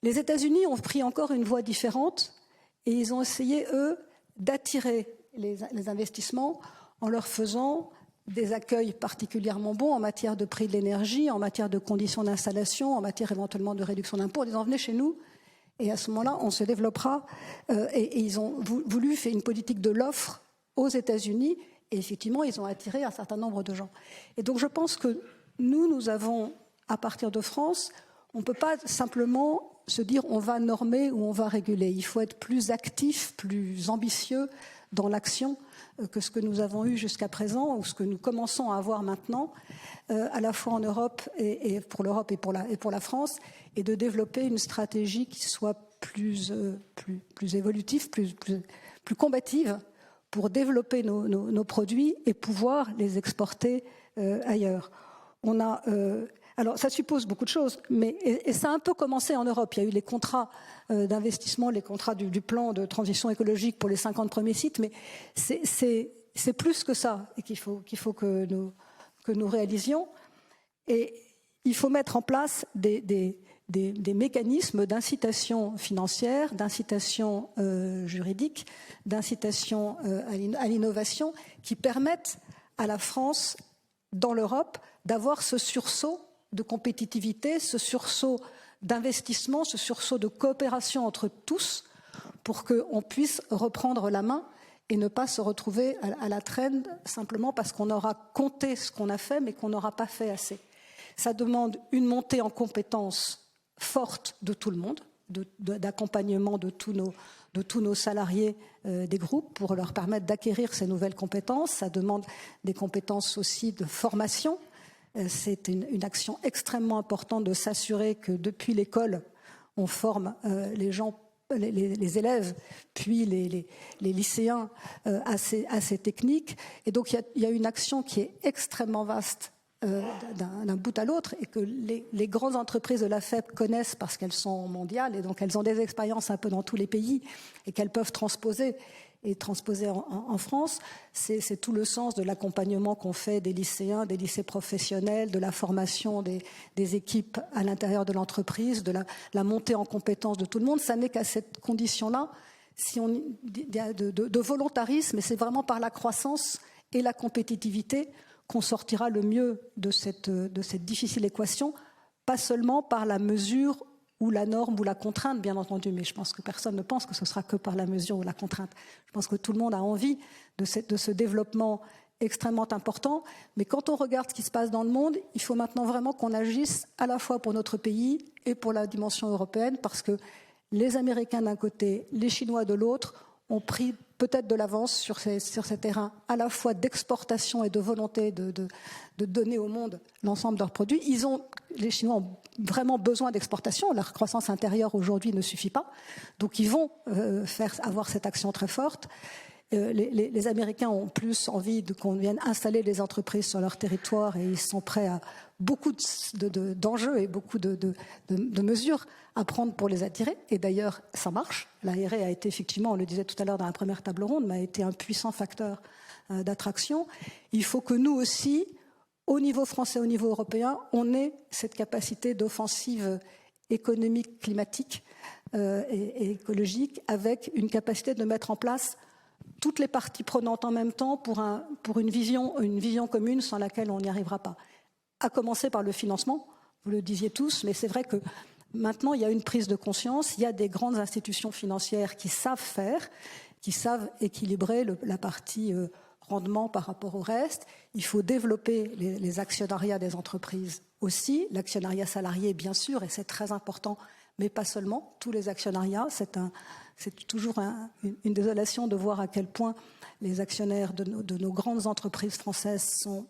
[SPEAKER 4] Les États-Unis ont pris encore une voie différente et ils ont essayé, eux, d'attirer les investissements en leur faisant des accueils particulièrement bons en matière de prix de l'énergie, en matière de conditions d'installation, en matière éventuellement de réduction d'impôts, en disant venez chez nous et à ce moment-là on se développera. Et ils ont voulu faire une politique de l'offre aux États-Unis et effectivement ils ont attiré un certain nombre de gens. Et donc je pense que nous avons, à partir de France, on ne peut pas simplement se dire on va normer ou on va réguler. Il faut être plus actif, plus ambitieux dans l'action que ce que nous avons eu jusqu'à présent ou ce que nous commençons à avoir maintenant, à la fois en Europe et pour l'Europe et pour la France, et de développer une stratégie qui soit plus évolutive, plus combative pour développer nos produits et pouvoir les exporter ailleurs. On a, alors ça suppose beaucoup de choses, mais et ça a un peu commencé en Europe. Il y a eu les contrats d'investissement, les contrats du plan de transition écologique pour les 50 premiers sites, mais c'est plus que ça et qu'il faut que nous réalisions. Et il faut mettre en place des mécanismes d'incitation financière, d'incitation juridique, d'incitation à l'innovation qui permettent à la France, dans l'Europe, d'avoir ce sursaut de compétitivité, ce sursaut d'investissement, ce sursaut de coopération entre tous pour qu'on puisse reprendre la main et ne pas se retrouver à la traîne simplement parce qu'on aura compté ce qu'on a fait mais qu'on n'aura pas fait assez. Ça demande une montée en compétences forte de tout le monde, d'accompagnement de tous nos salariés des groupes pour leur permettre d'acquérir ces nouvelles compétences. Ça demande des compétences aussi de formation. C'est une action extrêmement importante de s'assurer que depuis l'école, on forme les gens, les élèves, puis les lycéens à ces techniques. Et donc il y a une action qui est extrêmement vaste d'un bout à l'autre et que les grandes entreprises de la FEP connaissent parce qu'elles sont mondiales et donc elles ont des expériences un peu dans tous les pays et qu'elles peuvent transposer en France. C'est tout le sens de l'accompagnement qu'on fait des lycéens, des lycées professionnels, de la formation des équipes à l'intérieur de l'entreprise, de la montée en compétences de tout le monde. Ça n'est qu'à cette condition-là, de volontarisme, et c'est vraiment par la croissance et la compétitivité qu'on sortira le mieux de cette difficile équation, pas seulement par la mesure ou la norme ou la contrainte, bien entendu, mais je pense que personne ne pense que ce sera que par la mesure ou la contrainte. Je pense que tout le monde a envie de ce développement extrêmement important, mais quand on regarde ce qui se passe dans le monde, il faut maintenant vraiment qu'on agisse à la fois pour notre pays et pour la dimension européenne, parce que les Américains d'un côté, les Chinois de l'autre, ont pris peut-être de l'avance sur ces terrains à la fois d'exportation et de volonté de donner au monde l'ensemble de leurs produits. Les Chinois ont vraiment besoin d'exportation. Leur croissance intérieure aujourd'hui ne suffit pas. Donc ils vont avoir cette action très forte. Les Américains ont plus envie qu'on vienne installer des entreprises sur leur territoire et ils sont prêts à beaucoup d'enjeux et beaucoup de mesures à prendre pour les attirer. Et d'ailleurs, ça marche. La RE a été effectivement, on le disait tout à l'heure dans la première table ronde, mais a été un puissant facteur d'attraction. Il faut que nous aussi, au niveau français, au niveau européen, on ait cette capacité d'offensive économique, climatique et écologique, avec une capacité de mettre en place toutes les parties prenantes en même temps pour une vision commune sans laquelle on n'y arrivera pas. À commencer par le financement, vous le disiez tous, mais c'est vrai que maintenant il y a une prise de conscience, il y a des grandes institutions financières qui savent faire, qui savent équilibrer la partie rendement par rapport au reste. Il faut développer les actionnariats des entreprises aussi, l'actionnariat salarié bien sûr, et c'est très important, mais pas seulement, tous les actionnariats, c'est toujours une désolation de voir à quel point les actionnaires de nos grandes entreprises françaises sont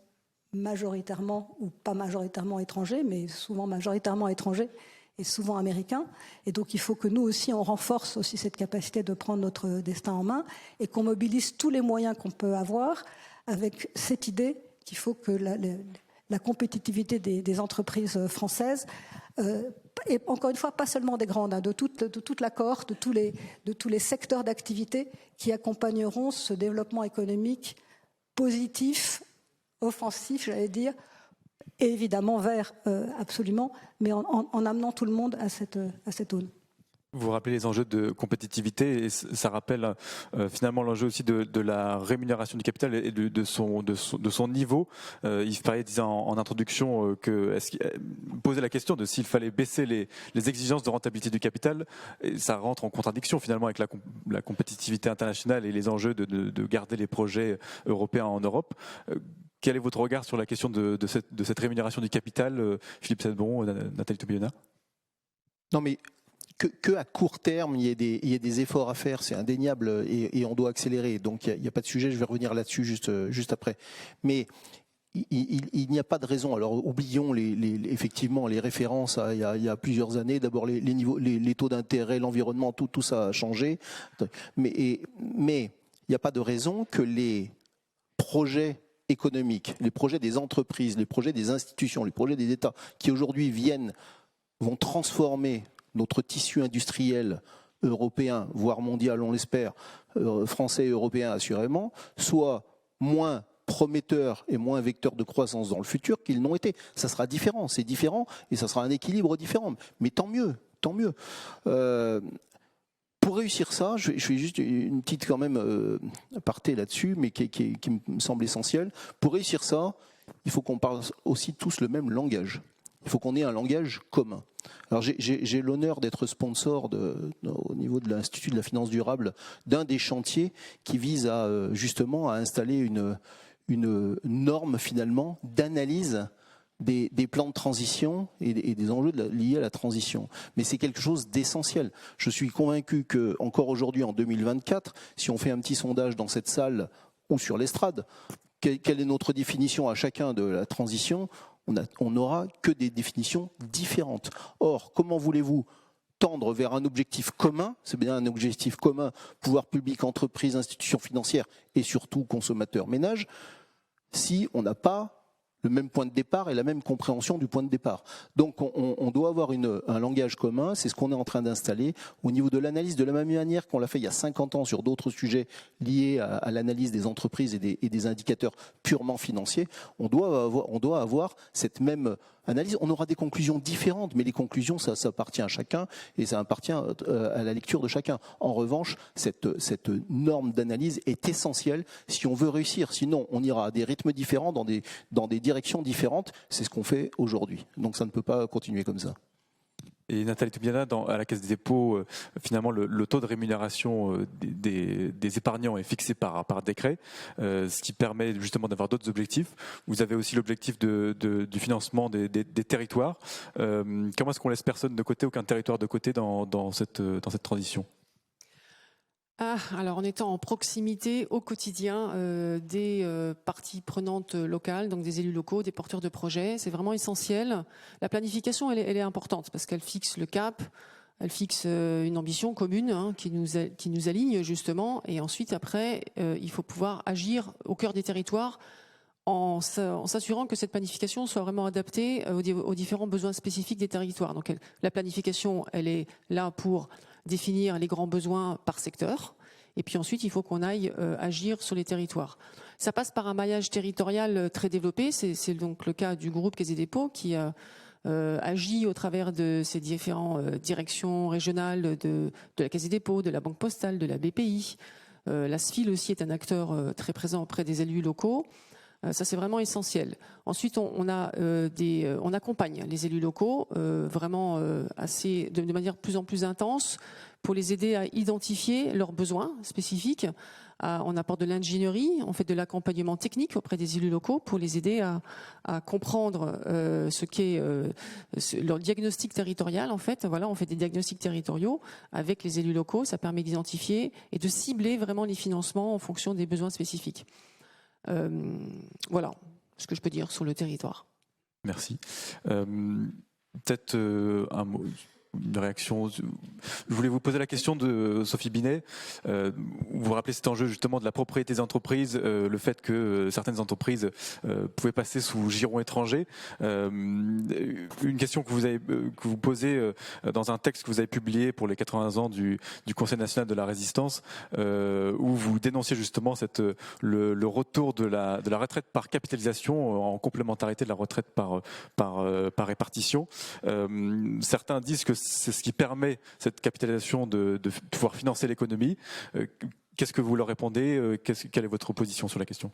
[SPEAKER 4] majoritairement, ou pas majoritairement étrangers, mais souvent majoritairement étrangers et souvent américains. Et donc il faut que nous aussi, on renforce aussi cette capacité de prendre notre destin en main et qu'on mobilise tous les moyens qu'on peut avoir avec cette idée qu'il faut que la compétitivité des entreprises françaises et encore une fois, pas seulement des grandes, de toute la cohorte, de tous les secteurs d'activité qui accompagneront ce développement économique positif, offensif, j'allais dire, et évidemment vert, absolument, mais en amenant tout le monde à cette aune.
[SPEAKER 2] Vous rappelez les enjeux de compétitivité et ça rappelle finalement l'enjeu aussi de la rémunération du capital et de son niveau. Yves Perrier disait en introduction posait la question de s'il fallait baisser les exigences de rentabilité du capital. Et ça rentre en contradiction finalement avec la compétitivité internationale et les enjeux de garder les projets européens en Europe. Quel est votre regard sur la question de cette rémunération du capital, Philippe Sedbon, Nathalie Toubiana?
[SPEAKER 6] Non mais que à court terme, il y ait des efforts à faire, c'est indéniable et on doit accélérer. Donc il n'y a pas de sujet, je vais revenir là-dessus juste après. Mais il n'y a pas de raison. Alors oublions effectivement les références il y a plusieurs années. D'abord les taux d'intérêt, l'environnement, tout ça a changé. Mais il n'y a pas de raison que les projets économiques, les projets des entreprises, les projets des institutions, les projets des États qui aujourd'hui vont transformer notre tissu industriel européen, voire mondial, on l'espère, français et européen assurément, soit moins prometteurs et moins vecteurs de croissance dans le futur qu'ils n'ont été. Ça sera différent, c'est différent et ça sera un équilibre différent. Mais tant mieux, tant mieux. Pour réussir ça, je fais juste une petite quand même aparté là-dessus, mais qui me semble essentielle. Pour réussir ça, il faut qu'on parle aussi tous le même langage. Il faut qu'on ait un langage commun. Alors j'ai l'honneur d'être sponsor au niveau de l'Institut de la finance durable d'un des chantiers qui vise justement à installer une norme finalement d'analyse des plans de transition et des enjeux liés à la transition. Mais c'est quelque chose d'essentiel. Je suis convaincu que encore aujourd'hui, en 2024, si on fait un petit sondage dans cette salle ou sur l'estrade, quelle est notre définition à chacun de la transition, on n'aura que des définitions différentes. Or, comment voulez-vous tendre vers un objectif commun, c'est bien un objectif commun, pouvoir public, entreprise, institutions financières et surtout consommateurs, ménages, si on n'a pas le même point de départ et la même compréhension du point de départ. Donc on doit avoir un langage commun, c'est ce qu'on est en train d'installer au niveau de l'analyse, de la même manière qu'on l'a fait il y a 50 ans sur d'autres sujets liés à l'analyse des entreprises et des indicateurs purement financiers. On doit avoir cette même analyse. On aura des conclusions différentes, mais les conclusions, ça appartient à chacun et ça appartient à la lecture de chacun. En revanche, cette norme d'analyse est essentielle si on veut réussir. Sinon, on ira à des rythmes différents, dans des directions différentes. C'est ce qu'on fait aujourd'hui. Donc ça ne peut pas continuer comme ça.
[SPEAKER 2] Et Nathalie Toubiana, à la Caisse des dépôts, finalement, le taux de rémunération des épargnants est fixé par décret, ce qui permet justement d'avoir d'autres objectifs. Vous avez aussi l'objectif du financement des territoires. Comment est-ce qu'on laisse personne de côté, aucun territoire de côté dans cette transition ?
[SPEAKER 5] Alors en étant en proximité au quotidien des parties prenantes locales, donc des élus locaux, des porteurs de projets, c'est vraiment essentiel. La planification, elle est importante parce qu'elle fixe le cap, elle fixe une ambition commune qui nous aligne justement. Et ensuite, après, il faut pouvoir agir au cœur des territoires en s'assurant que cette planification soit vraiment adaptée aux différents besoins spécifiques des territoires. Donc la planification, elle est là pour définir les grands besoins par secteur. Et puis ensuite, il faut qu'on aille agir sur les territoires. Ça passe par un maillage territorial très développé. C'est donc le cas du groupe Caisse des dépôts qui agit au travers de ces différentes directions régionales de la Caisse des dépôts, de la Banque postale, de la BPI. La SFIL aussi est un acteur très présent auprès des élus locaux. Ça, c'est vraiment essentiel. Ensuite, on accompagne les élus locaux vraiment de manière de plus en plus intense pour les aider à identifier leurs besoins spécifiques. On apporte de l'ingénierie, on fait de l'accompagnement technique auprès des élus locaux pour les aider à comprendre ce qu'est leur diagnostic territorial. En fait, voilà, on fait des diagnostics territoriaux avec les élus locaux. Ça permet d'identifier et de cibler vraiment les financements en fonction des besoins spécifiques. Voilà ce que je peux dire sur le territoire.
[SPEAKER 2] Merci. Peut-être un mot, une réaction. Je voulais vous poser la question de Sophie Binet. Vous vous rappelez cet enjeu justement de la propriété des entreprises, le fait que certaines entreprises pouvaient passer sous giron étranger. Une question que vous posez dans un texte que vous avez publié pour les 80 ans du Conseil national de la résistance, où vous dénonciez justement le retour de la retraite par capitalisation en complémentarité de la retraite par répartition. Certains disent que c'est ce qui permet cette capitalisation de pouvoir financer l'économie. Qu'est-ce que vous leur répondez ? Quelle est votre position sur la question ?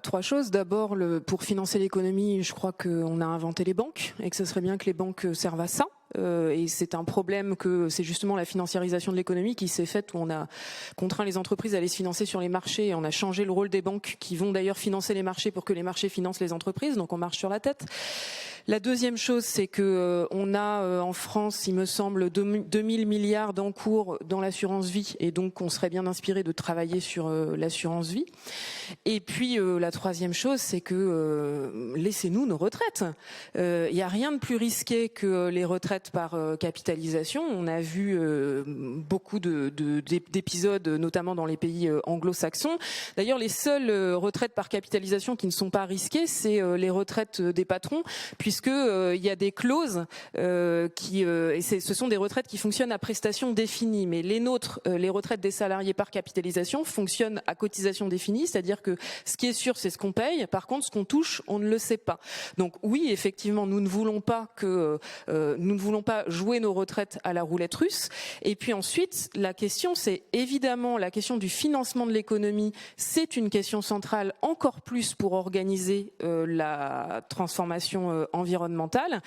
[SPEAKER 5] Trois choses. D'abord, pour financer l'économie, je crois qu'on a inventé les banques et que ce serait bien que les banques servent à ça. Et c'est un problème que c'est justement la financiarisation de l'économie qui s'est faite où on a contraint les entreprises à aller se financer sur les marchés et on a changé le rôle des banques qui vont d'ailleurs financer les marchés pour que les marchés financent les entreprises. Donc on marche sur la tête. La deuxième chose, c'est que on a en France, il me semble, 2000 milliards d'encours dans l'assurance vie, et donc on serait bien inspiré de travailler sur l'assurance vie. Et puis la troisième chose, c'est que laissez-nous nos retraites. Il n'y a rien de plus risqué que les retraites par capitalisation. On a vu beaucoup d'épisodes, notamment dans les pays anglo-saxons. D'ailleurs, les seules retraites par capitalisation qui ne sont pas risquées, c'est les retraites des patrons, puisque il y a des clauses et ce sont des retraites qui fonctionnent à prestations définies. Mais les nôtres, les retraites des salariés par capitalisation, fonctionnent à cotisation définie, c'est-à-dire que ce qui est sûr, c'est ce qu'on paye. Par contre, ce qu'on touche, on ne le sait pas. Donc oui, effectivement, nous ne voulons pas jouer nos retraites à la roulette russe. Et puis ensuite, la question, c'est évidemment la question du financement de l'économie. C'est une question centrale, encore plus pour organiser la transformation environnementale.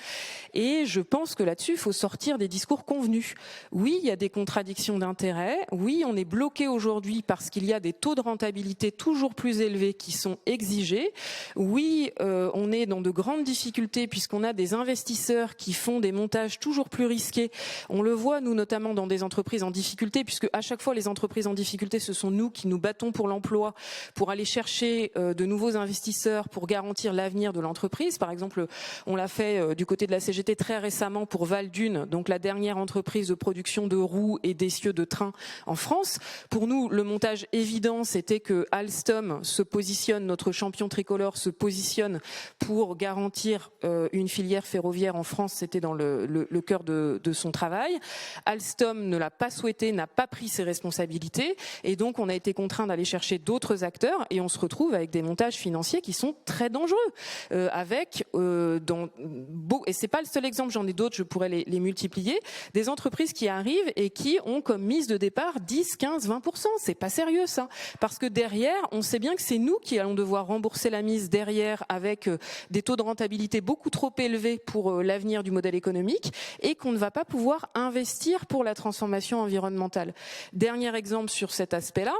[SPEAKER 5] Et je pense que là-dessus, il faut sortir des discours convenus. Oui, il y a des contradictions d'intérêts. Oui, on est bloqué aujourd'hui parce qu'il y a des taux de rentabilité toujours plus élevés qui sont exigés. Oui, on est dans de grandes difficultés puisqu'on a des investisseurs qui font des montages toujours plus risqués. On le voit, nous, notamment dans des entreprises en difficulté, puisque à chaque fois, les entreprises en difficulté, ce sont nous qui nous battons pour l'emploi, pour aller chercher de nouveaux investisseurs, pour garantir l'avenir de l'entreprise. Par exemple, on l'a fait du côté de la CGT très récemment pour Valdune, donc la dernière entreprise de production de roues et d'essieux de train en France. Pour nous, le montage évident, c'était que Alstom se positionne, notre champion tricolore se positionne pour garantir une filière ferroviaire en France. C'était dans le cœur de son travail. Alstom ne l'a pas souhaité, n'a pas pris ses responsabilités, et donc on a été contraint d'aller chercher d'autres acteurs, et on se retrouve avec des montages financiers qui sont très dangereux. Et c'est pas le seul exemple, j'en ai d'autres, je pourrais les multiplier, des entreprises qui arrivent et qui ont comme mise de départ 10, 15, 20%. C'est pas sérieux ça, parce que derrière, on sait bien que c'est nous qui allons devoir rembourser la mise derrière avec des taux de rentabilité beaucoup trop élevés pour l'avenir du modèle économique, et qu'on ne va pas pouvoir investir pour la transformation environnementale. Dernier exemple sur cet aspect-là.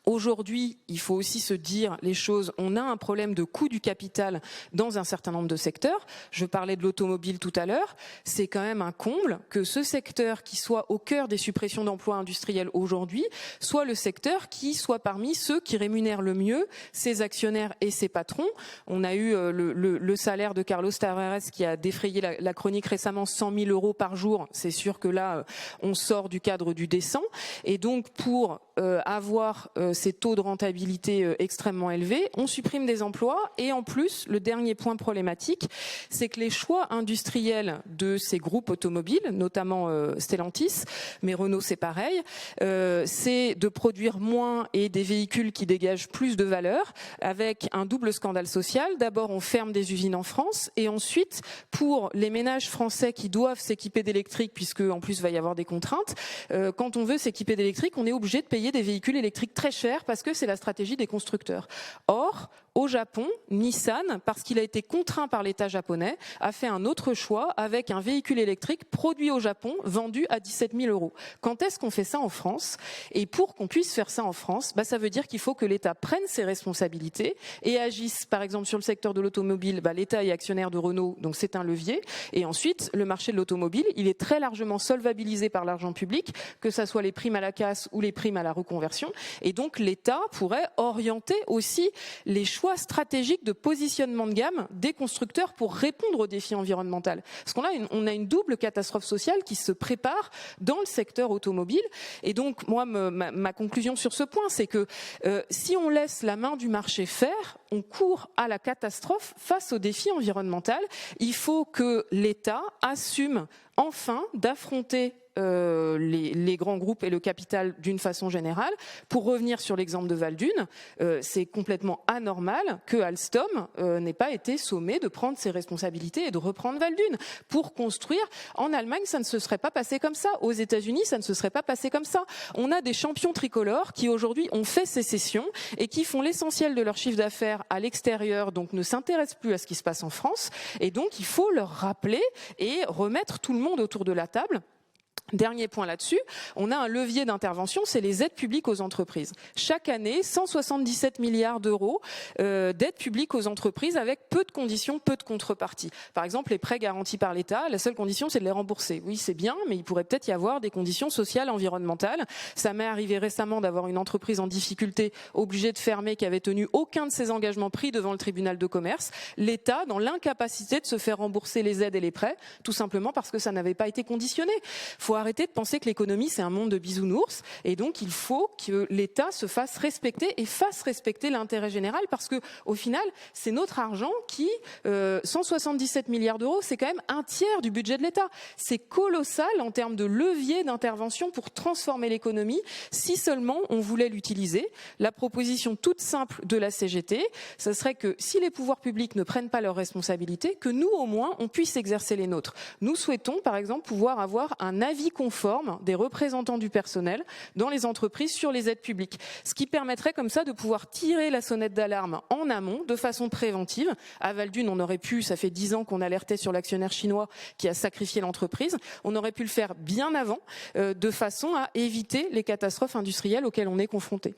[SPEAKER 5] Aujourd'hui, il faut aussi se dire les choses. On a un problème de coût du capital dans un certain nombre de secteurs. Je parlais de l'automobile tout à l'heure. C'est quand même un comble que ce secteur qui soit au cœur des suppressions d'emplois industriels aujourd'hui soit le secteur qui soit parmi ceux qui rémunèrent le mieux ses actionnaires et ses patrons. On a eu le salaire de Carlos Tavares qui a défrayé la chronique récemment, 100 000 euros par jour. C'est sûr que là, on sort du cadre du décent. Et donc, pour avoir ces taux de rentabilité extrêmement élevés, on supprime des emplois, et en plus, le dernier point problématique, c'est que les choix industriels de ces groupes automobiles, notamment Stellantis, mais Renault c'est pareil, c'est de produire moins et des véhicules qui dégagent plus de valeur, avec un double scandale social. D'abord, on ferme des usines en France, et ensuite, pour les ménages français qui doivent s'équiper d'électrique, puisque en plus il va y avoir des contraintes, quand on veut s'équiper d'électrique, on est obligé de payer des véhicules électriques très chers parce que c'est la stratégie des constructeurs. Or, au Japon, Nissan, parce qu'il a été contraint par l'État japonais, a fait un autre choix avec un véhicule électrique produit au Japon, vendu à 17 000 euros. Quand est-ce qu'on fait ça en France? Et pour qu'on puisse faire ça en France, ça veut dire qu'il faut que l'État prenne ses responsabilités et agisse. Par exemple, sur le secteur de l'automobile, l'État est actionnaire de Renault, donc c'est un levier. Et ensuite, le marché de l'automobile, il est très largement solvabilisé par l'argent public, que ça soit les primes à la casse ou les primes à la reconversion. Et donc, l'État pourrait orienter aussi les choix stratégiques de positionnement de gamme des constructeurs pour répondre aux défis environnementaux. Parce qu'on a une double catastrophe sociale qui se prépare dans le secteur automobile. Et donc, moi, ma conclusion sur ce point, c'est que si on laisse la main du marché faire, on court à la catastrophe face aux défis environnementaux. Il faut que l'État assume enfin d'affronter les grands groupes et le capital d'une façon générale. Pour revenir sur l'exemple de Valdune, c'est complètement anormal que Alstom n'ait pas été sommé de prendre ses responsabilités et de reprendre Valdune. Pour construire, en Allemagne, ça ne se serait pas passé comme ça. Aux États-Unis, ça ne se serait pas passé comme ça. On a des champions tricolores qui aujourd'hui ont fait sécession et qui font l'essentiel de leur chiffre d'affaires à l'extérieur, donc ne s'intéressent plus à ce qui se passe en France. Et donc, il faut leur rappeler et remettre tout le monde autour de la table Dernier point là-dessus, on a un levier d'intervention, c'est les aides publiques aux entreprises. Chaque année, 177 milliards d'euros d'aides publiques aux entreprises avec peu de conditions, peu de contreparties. Par exemple, les prêts garantis par l'État, la seule condition, c'est de les rembourser. Oui, c'est bien, mais il pourrait peut-être y avoir des conditions sociales, environnementales. Ça m'est arrivé récemment d'avoir une entreprise en difficulté, obligée de fermer, qui avait tenu aucun de ses engagements pris devant le tribunal de commerce. L'État, dans l'incapacité de se faire rembourser les aides et les prêts, tout simplement parce que ça n'avait pas été conditionné. Faut arrêter de penser que l'économie c'est un monde de bisounours et donc il faut que l'État se fasse respecter et fasse respecter l'intérêt général parce que au final c'est notre argent qui 177 milliards d'euros c'est quand même un tiers du budget de l'État. C'est colossal en termes de levier d'intervention pour transformer l'économie si seulement on voulait l'utiliser. La proposition toute simple de la CGT, ce serait que si les pouvoirs publics ne prennent pas leurs responsabilités, que nous au moins on puisse exercer les nôtres. Nous souhaitons par exemple pouvoir avoir un avis conforme des représentants du personnel dans les entreprises sur les aides publiques. Ce qui permettrait comme ça de pouvoir tirer la sonnette d'alarme en amont de façon préventive. À Val-d'Une, on aurait pu, ça fait 10 ans qu'on alertait sur l'actionnaire chinois qui a sacrifié l'entreprise, on aurait pu le faire bien avant de façon à éviter les catastrophes industrielles auxquelles on est confronté.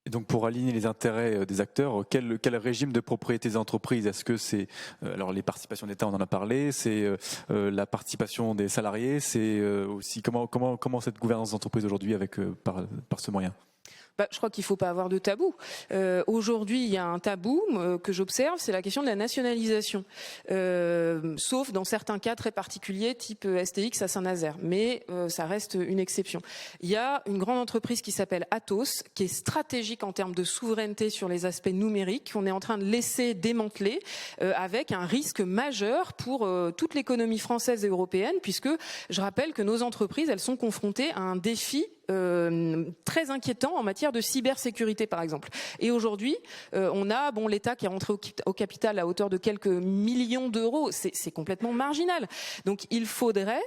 [SPEAKER 2] Et donc pour aligner les intérêts des acteurs, quel régime de propriété des entreprises? Est-ce que c'est alors les participations d'État, on en a parlé, c'est la participation des salariés, c'est aussi comment cette gouvernance d'entreprise aujourd'hui avec par ce moyen?
[SPEAKER 5] Je crois qu'il ne faut pas avoir de tabou. Aujourd'hui, il y a un tabou que j'observe, c'est la question de la nationalisation. Sauf dans certains cas très particuliers, type STX à Saint-Nazaire. Mais ça reste une exception. Il y a une grande entreprise qui s'appelle Atos, qui est stratégique en termes de souveraineté sur les aspects numériques, qu'on est en train de laisser démanteler, avec un risque majeur pour toute l'économie française et européenne, puisque je rappelle que nos entreprises, elles sont confrontées à un défi très inquiétant en matière de cybersécurité par exemple. Et aujourd'hui, on a l'État qui est rentré au capital à hauteur de quelques millions d'euros. C'est complètement marginal. Donc il faudrait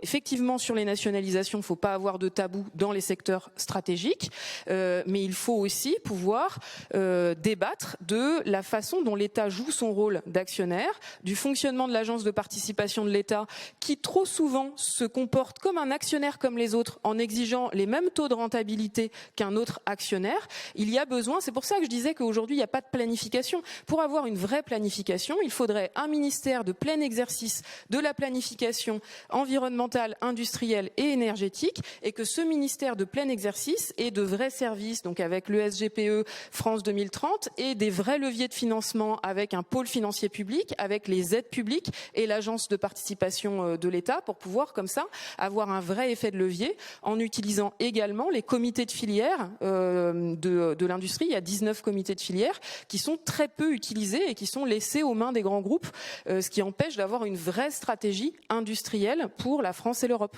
[SPEAKER 5] effectivement, sur les nationalisations, il ne faut pas avoir de tabou dans les secteurs stratégiques, mais il faut aussi pouvoir débattre de la façon dont l'État joue son rôle d'actionnaire, du fonctionnement de l'agence de participation de l'État, qui trop souvent se comporte comme un actionnaire comme les autres, en exigeant les mêmes taux de rentabilité qu'un autre actionnaire. Il y a besoin, c'est pour ça que je disais qu'aujourd'hui, il n'y a pas de planification. Pour avoir une vraie planification, il faudrait un ministère de plein exercice de la planification environnementale, industrielle et énergétique, et que ce ministère de plein exercice ait de vrais services, donc avec le SGPE France 2030, et des vrais leviers de financement avec un pôle financier public, avec les aides publiques et l'agence de participation de l'État, pour pouvoir comme ça avoir un vrai effet de levier, en utilisant également les comités de filière de l'industrie. Il y a 19 comités de filière qui sont très peu utilisés et qui sont laissés aux mains des grands groupes, ce qui empêche d'avoir une vraie stratégie industrielle pour la France et l'Europe.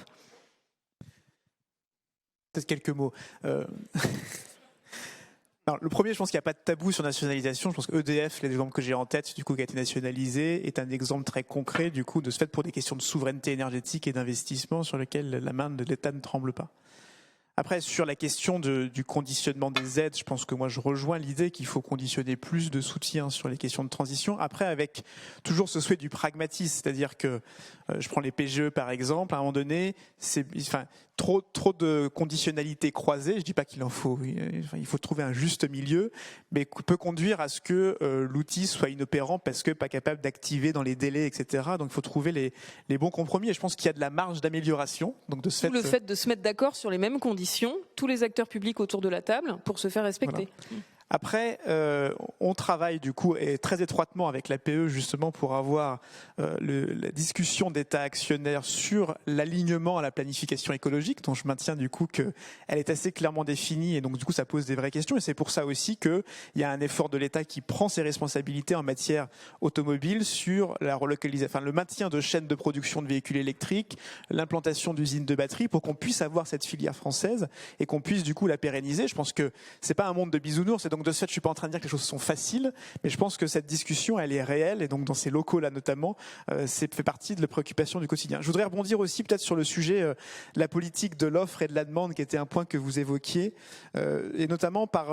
[SPEAKER 3] Peut-être quelques mots. Alors, le premier, je pense qu'il n'y a pas de tabou sur nationalisation. Je pense que EDF, l'exemple que j'ai en tête, du coup, qui a été nationalisé, est un exemple très concret, du coup, de ce fait pour des questions de souveraineté énergétique et d'investissement sur lequel la main de l'État ne tremble pas. Après, sur la question du conditionnement des aides, je pense que moi je rejoins l'idée qu'il faut conditionner plus de soutien sur les questions de transition. Après, avec toujours ce souhait du pragmatisme, c'est-à-dire que je prends les PGE par exemple, à un moment donné, trop de conditionnalités croisées. Je dis pas qu'il en faut, il faut trouver un juste milieu, mais peut conduire à ce que l'outil soit inopérant parce que pas capable d'activer dans les délais, etc. Donc il faut trouver les bons compromis. Et je pense qu'il y a de la marge d'amélioration. Donc le
[SPEAKER 5] fait de se mettre d'accord sur les mêmes conditions, tous les acteurs publics autour de la table, pour se faire respecter.
[SPEAKER 3] Voilà. Après, on travaille du coup et très étroitement avec l'APE justement pour avoir la discussion d'État actionnaire sur l'alignement à la planification écologique, dont je maintiens du coup qu'elle est assez clairement définie et donc du coup ça pose des vraies questions. Et c'est pour ça aussi qu'il y a un effort de l'État qui prend ses responsabilités en matière automobile sur la relocalisation, le maintien de chaînes de production de véhicules électriques, l'implantation d'usines de batteries pour qu'on puisse avoir cette filière française et qu'on puisse du coup la pérenniser. Je pense que c'est pas un monde de bisounours, et donc de ce fait, je suis pas en train de dire que les choses sont faciles, mais je pense que cette discussion, elle est réelle, et donc dans ces locaux-là notamment, c'est fait partie de la préoccupation du quotidien. Je voudrais rebondir aussi peut-être sur le sujet de la politique de l'offre et de la demande, qui était un point que vous évoquiez, et notamment par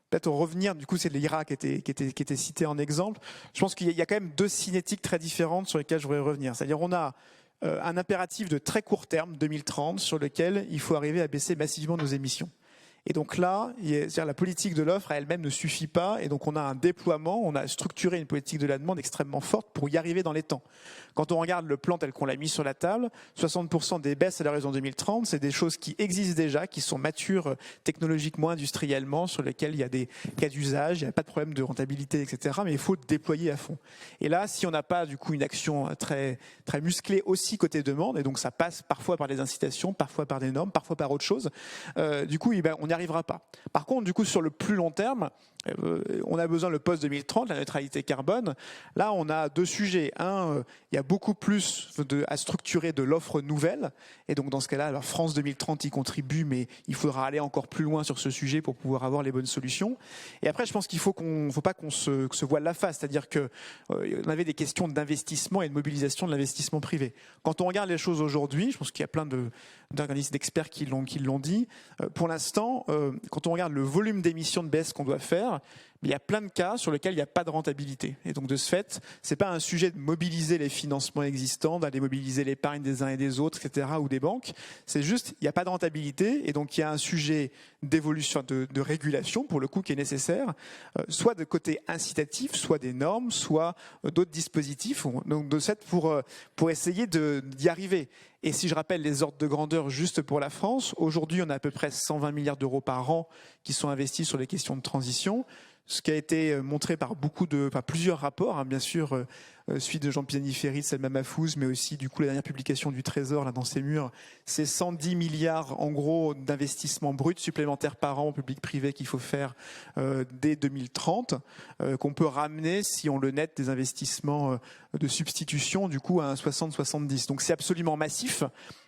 [SPEAKER 3] peut-être revenir, du coup c'est l'Irak qui était cité en exemple. Je pense qu'il y a quand même deux cinétiques très différentes sur lesquelles je voudrais revenir. C'est-à-dire on a un impératif de très court terme, 2030, sur lequel il faut arriver à baisser massivement nos émissions. Et donc là, c'est-à-dire la politique de l'offre à elle-même ne suffit pas, et donc on a un déploiement, on a structuré une politique de la demande extrêmement forte pour y arriver dans les temps. Quand on regarde le plan tel qu'on l'a mis sur la table, 60% des baisses à l'horizon 2030, c'est des choses qui existent déjà, qui sont matures technologiquement, industriellement, sur lesquelles il y a des cas d'usage, il n'y a pas de problème de rentabilité, etc. Mais il faut déployer à fond. Et là, si on n'a pas du coup une action très, très musclée aussi côté demande, et donc ça passe parfois par des incitations, parfois par des normes, parfois par autre chose, du coup, on n'y arrivera pas. Par contre, du coup, sur le plus long terme, on a besoin le post-2030, la neutralité carbone. Là, on a deux sujets. Un, il y a beaucoup plus à structurer de l'offre nouvelle. Et donc, dans ce cas-là, alors France 2030 y contribue, mais il faudra aller encore plus loin sur ce sujet pour pouvoir avoir les bonnes solutions. Et après, je pense qu'il faut pas qu'on se voile la face. C'est-à-dire que on avait des questions d'investissement et de mobilisation de l'investissement privé. Quand on regarde les choses aujourd'hui, je pense qu'il y a plein d'organismes d'experts qui l'ont dit. Pour l'instant, quand on regarde le volume d'émissions de baisse qu'on doit faire, il y a plein de cas sur lesquels il n'y a pas de rentabilité. Et donc de ce fait, c'est pas un sujet de mobiliser les financements existants, d'aller mobiliser l'épargne des uns et des autres, etc., ou des banques. C'est juste, il n'y a pas de rentabilité, et donc il y a un sujet d'évolution, de régulation, pour le coup, qui est nécessaire, soit de côté incitatif, soit des normes, soit d'autres dispositifs. Donc de ce fait, pour essayer d'y arriver. Et si je rappelle les ordres de grandeur juste pour la France, aujourd'hui on a à peu près 120 milliards d'euros par an qui sont investis sur les questions de transition, ce qui a été montré par plusieurs rapports, hein, bien sûr, celui de Jean Pisani-Ferry, de Selma Mahfouz, mais aussi du coup la dernière publication du Trésor là dans ses murs, c'est 110 milliards en gros d'investissements bruts supplémentaires par an, public-privé, qu'il faut faire dès 2030, qu'on peut ramener si on le net des investissements de substitution du coup à un 60-70. Donc c'est absolument massif.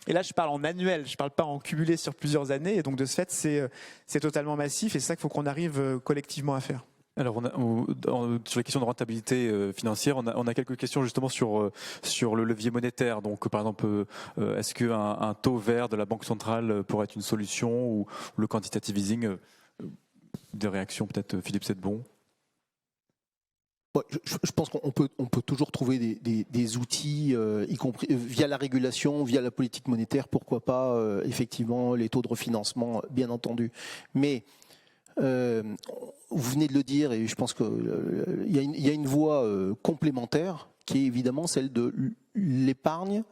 [SPEAKER 3] Et là je parle en annuel, je parle pas en cumulé sur plusieurs années. Et donc de ce fait c'est totalement massif, et c'est ça qu'il faut qu'on arrive collectivement à faire.
[SPEAKER 2] Alors, sur les questions de rentabilité financière, on a quelques questions justement sur le levier monétaire. Donc, par exemple, est-ce qu'un taux vert de la Banque centrale pourrait être une solution, ou le quantitative easing? Des réactions peut-être, Philippe Sedbon?
[SPEAKER 6] Je pense qu'on peut toujours trouver des outils, y compris via la régulation, via la politique monétaire, pourquoi pas, effectivement, les taux de refinancement, bien entendu. Mais vous venez de le dire, et je pense qu'il y a une voie complémentaire qui est évidemment celle de l'épargne,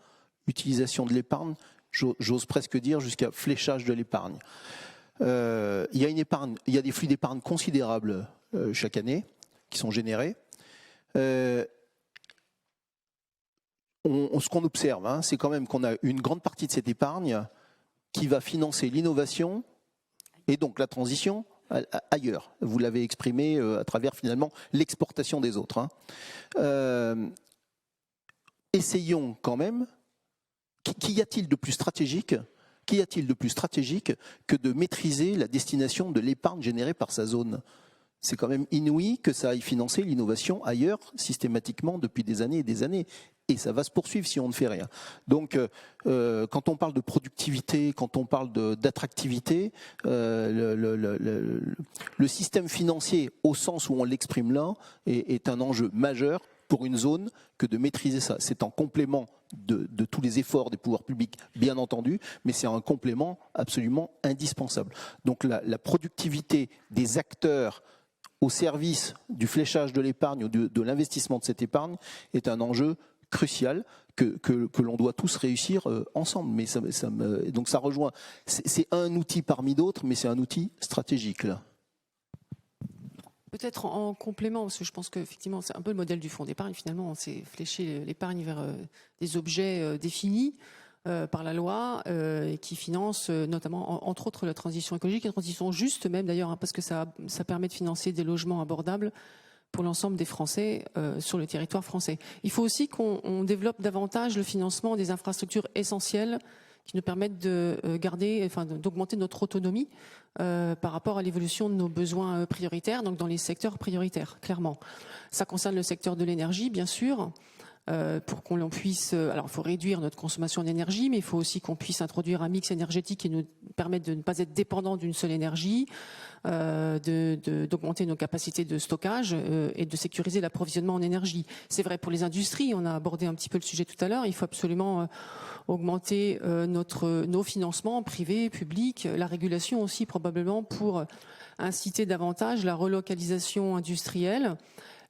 [SPEAKER 6] utilisation de l'épargne, j'ose presque dire jusqu'à fléchage de l'épargne. Il y a une épargne, il y a des flux d'épargne considérables chaque année qui sont générés. Ce qu'on observe, hein, c'est quand même qu'on a une grande partie de cette épargne qui va financer l'innovation et donc la transition ailleurs. Vous l'avez exprimé à travers finalement l'exportation des autres. Hein. Essayons quand même. Qu'y a-t-il de plus stratégique que de maîtriser la destination de l'épargne générée par sa zone? C'est quand même inouï que ça aille financer l'innovation ailleurs systématiquement depuis des années et des années. Et ça va se poursuivre si on ne fait rien. Donc, quand on parle de productivité, quand on parle d'attractivité, le système financier, au sens où on l'exprime là, est un enjeu majeur pour une zone que de maîtriser ça. C'est en complément de tous les efforts des pouvoirs publics, bien entendu, mais c'est un complément absolument indispensable. Donc, la productivité des acteurs au service du fléchage de l'épargne ou de l'investissement de cette épargne est un enjeu crucial que l'on doit tous réussir ensemble. Mais donc ça rejoint, c'est un outil parmi d'autres, mais c'est un outil stratégique là.
[SPEAKER 5] Peut-être en complément, parce que je pense qu'effectivement c'est un peu le modèle du fonds d'épargne. Finalement, c'est flécher l'épargne vers des objets définis par la loi et qui financent notamment, entre autres, la transition écologique, la transition juste même d'ailleurs, hein, parce que ça permet de financer des logements abordables pour l'ensemble des Français sur le territoire français. Il faut aussi qu'on développe davantage le financement des infrastructures essentielles qui nous permettent d'augmenter notre autonomie par rapport à l'évolution de nos besoins prioritaires, donc dans les secteurs prioritaires, clairement. Ça concerne le secteur de l'énergie, bien sûr. pour qu'on puisse... alors, il faut réduire notre consommation d'énergie, mais il faut aussi qu'on puisse introduire un mix énergétique qui nous permette de ne pas être dépendant d'une seule énergie, d'augmenter nos capacités de stockage et de sécuriser l'approvisionnement en énergie. C'est vrai pour les industries, on a abordé un petit peu le sujet tout à l'heure, il faut absolument augmenter nos financements privés, publics, la régulation aussi probablement pour inciter davantage la relocalisation industrielle,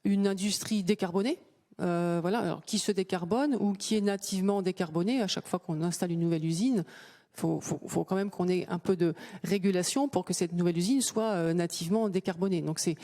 [SPEAKER 5] une industrie décarbonée. Voilà, alors qui se décarbone ou qui est nativement décarboné à chaque fois qu'on installe une nouvelle usine. Faut quand même qu'on ait un peu de régulation pour que cette nouvelle usine soit nativement décarbonée. Donc c'est,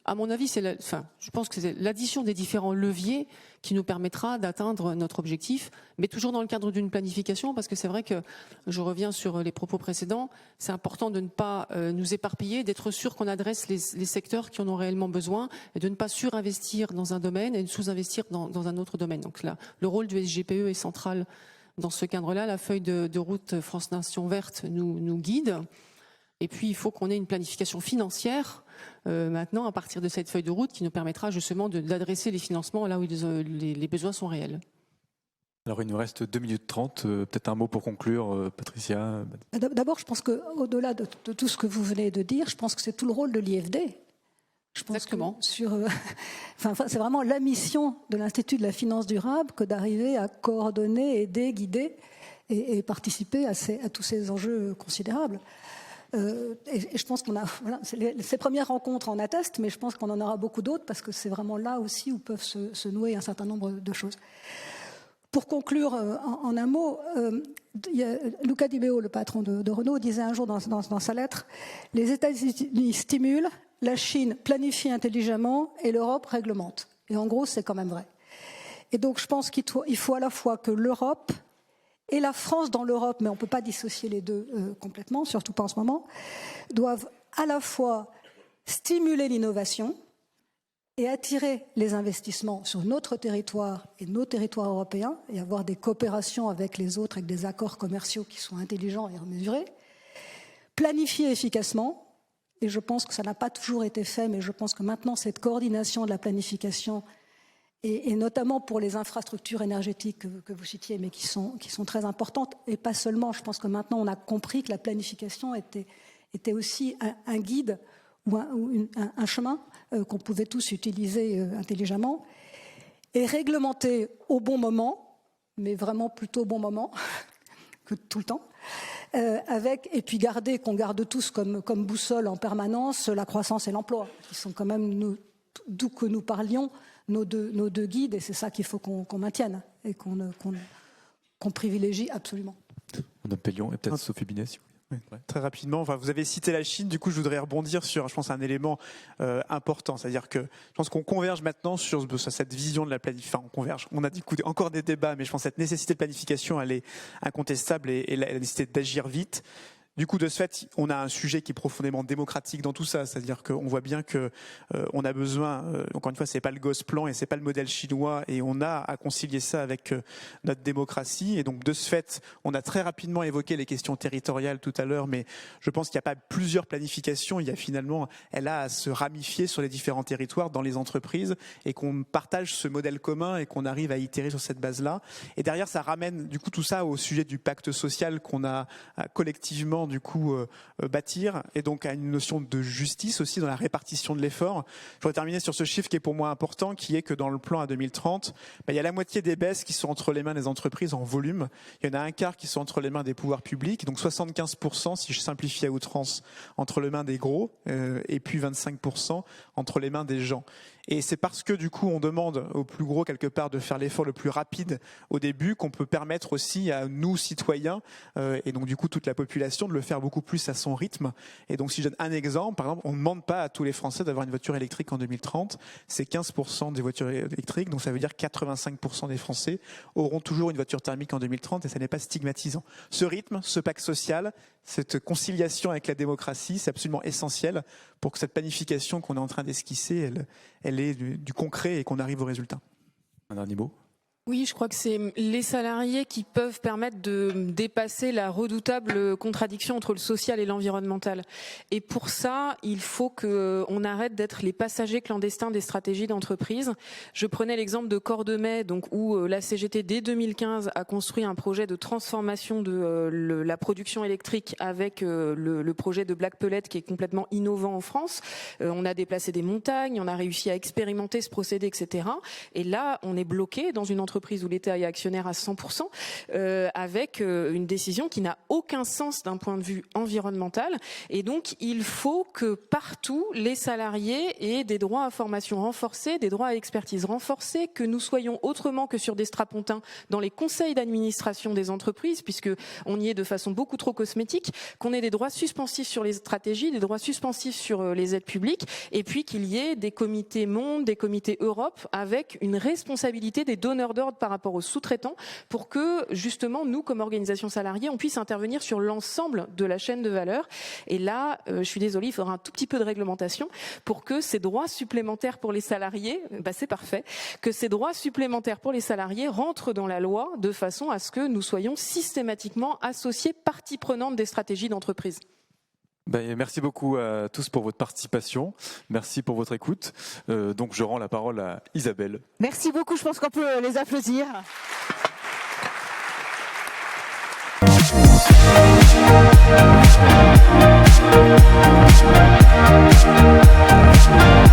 [SPEAKER 5] à mon avis, je pense que c'est l'addition des différents leviers qui nous permettra d'atteindre notre objectif, mais toujours dans le cadre d'une planification, parce que c'est vrai que, je reviens sur les propos précédents, c'est important de ne pas nous éparpiller, d'être sûr qu'on adresse les secteurs qui en ont réellement besoin, et de ne pas surinvestir dans un domaine et de sous-investir dans un autre domaine. Donc là, le rôle du SGPE est central. Dans ce cadre-là, la feuille de route France Nation Verte nous guide. Et puis, il faut qu'on ait une planification financière maintenant à partir de cette feuille de route qui nous permettra justement d'adresser les financements là où les besoins sont réels.
[SPEAKER 2] Alors, il nous reste 2 minutes 30. Peut-être un mot pour conclure, Patricia.
[SPEAKER 4] D'abord, je pense qu'au-delà de tout ce que vous venez de dire, je pense que c'est tout le rôle de l'IFD. Je pense
[SPEAKER 5] Exactement.
[SPEAKER 4] C'est vraiment la mission de l'Institut de la finance durable que d'arriver à coordonner, aider, guider et participer à tous ces enjeux considérables. Et je pense qu'on a, voilà, ces premières rencontres en attestent, mais je pense qu'on en aura beaucoup d'autres parce que c'est vraiment là aussi où peuvent se nouer un certain nombre de choses. Pour conclure en un mot, Luca Di Beo, le patron de Renault, disait un jour dans sa lettre « Les États-Unis stimulent, la Chine planifie intelligemment et l'Europe réglemente ». Et en gros, c'est quand même vrai. Et donc, je pense qu'il faut à la fois que l'Europe et la France dans l'Europe, mais on ne peut pas dissocier les deux complètement, surtout pas en ce moment, doivent à la fois stimuler l'innovation et attirer les investissements sur notre territoire et nos territoires européens et avoir des coopérations avec les autres, avec des accords commerciaux qui sont intelligents et mesurés, planifier efficacement, et je pense que ça n'a pas toujours été fait, mais je pense que maintenant cette coordination de la planification, et notamment pour les infrastructures énergétiques que vous citiez, mais qui sont très importantes, et pas seulement, je pense que maintenant on a compris que la planification était aussi un guide ou un chemin qu'on pouvait tous utiliser intelligemment, et réglementer au bon moment, mais vraiment plutôt au bon moment, que tout le temps, et puis qu'on garde tous comme boussole en permanence la croissance et l'emploi, qui sont quand même, d'où que nous parlions, nos deux guides, et c'est ça qu'il faut qu'on maintienne et qu'on privilégie absolument.
[SPEAKER 2] Madame Pellion et peut-être Sophie Binet, si vous voulez.
[SPEAKER 3] Oui, très rapidement, vous avez cité la Chine, du coup je voudrais rebondir sur, je pense, un élément important, c'est-à-dire que je pense qu'on converge maintenant sur cette vision de la planification, enfin on converge, on a encore des débats, mais je pense que cette nécessité de planification, elle est incontestable et la nécessité d'agir vite. Du coup, de ce fait, on a un sujet qui est profondément démocratique dans tout ça, c'est-à-dire qu'on voit bien que on a besoin, encore une fois, c'est pas le Gosplan et c'est pas le modèle chinois, et on a à concilier ça avec notre démocratie. Et donc, de ce fait, on a très rapidement évoqué les questions territoriales tout à l'heure, mais je pense qu'il n'y a pas plusieurs planifications. Il y a finalement, elle a à se ramifier sur les différents territoires, dans les entreprises, et qu'on partage ce modèle commun et qu'on arrive à itérer sur cette base-là. Et derrière, ça ramène du coup tout ça au sujet du pacte social qu'on a collectivement du coup bâtir, et donc à une notion de justice aussi dans la répartition de l'effort. Je voudrais terminer sur ce chiffre qui est pour moi important, qui est que dans le plan à 2030, il y a la moitié des baisses qui sont entre les mains des entreprises en volume, il y en a un quart qui sont entre les mains des pouvoirs publics, donc 75%, si je simplifie à outrance, entre les mains des gros, et puis 25% entre les mains des gens. Et c'est parce que du coup on demande aux plus gros quelque part de faire l'effort le plus rapide au début qu'on peut permettre aussi à nous citoyens et donc du coup toute la population de le faire beaucoup plus à son rythme. Et donc si je donne un exemple, par exemple, on ne demande pas à tous les Français d'avoir une voiture électrique en 2030, c'est 15% des voitures électriques, donc ça veut dire 85% des Français auront toujours une voiture thermique en 2030, et ça n'est pas stigmatisant. Ce rythme, ce pacte social, cette conciliation avec la démocratie, c'est absolument essentiel pour que cette planification qu'on est en train d'esquisser, elle ait du concret et qu'on arrive au résultat.
[SPEAKER 2] Un dernier mot.
[SPEAKER 5] Oui, je crois que c'est les salariés qui peuvent permettre de dépasser la redoutable contradiction entre le social et l'environnemental. Et pour ça, il faut qu'on arrête d'être les passagers clandestins des stratégies d'entreprise. Je prenais l'exemple de Cordemais, donc où la CGT dès 2015 a construit un projet de transformation de la production électrique avec le projet de Black Pellet qui est complètement innovant en France. On a déplacé des montagnes, on a réussi à expérimenter ce procédé, etc. Et là, on est bloqué dans une entreprise où l'État est actionnaire à 100%, avec une décision qui n'a aucun sens d'un point de vue environnemental. Et donc, il faut que partout, les salariés aient des droits à formation renforcés, des droits à expertise renforcés, que nous soyons autrement que sur des strapontins dans les conseils d'administration des entreprises, puisque on y est de façon beaucoup trop cosmétique, qu'on ait des droits suspensifs sur les stratégies, des droits suspensifs sur les aides publiques, et puis qu'il y ait des comités monde, des comités Europe, avec une responsabilité des donneurs d'ordre par rapport aux sous-traitants pour que, justement, nous, comme organisation salariée, on puisse intervenir sur l'ensemble de la chaîne de valeur. Et là, je suis désolée, il faudra un tout petit peu de réglementation pour que ces droits supplémentaires pour les salariés, c'est parfait, que ces droits supplémentaires pour les salariés rentrent dans la loi de façon à ce que nous soyons systématiquement associés, partie prenante des stratégies d'entreprise.
[SPEAKER 2] Merci beaucoup à tous pour votre participation. Merci pour votre écoute. Donc je rends la parole à Isabelle.
[SPEAKER 1] Merci beaucoup, je pense qu'on peut les applaudir.
[SPEAKER 7] Thank you.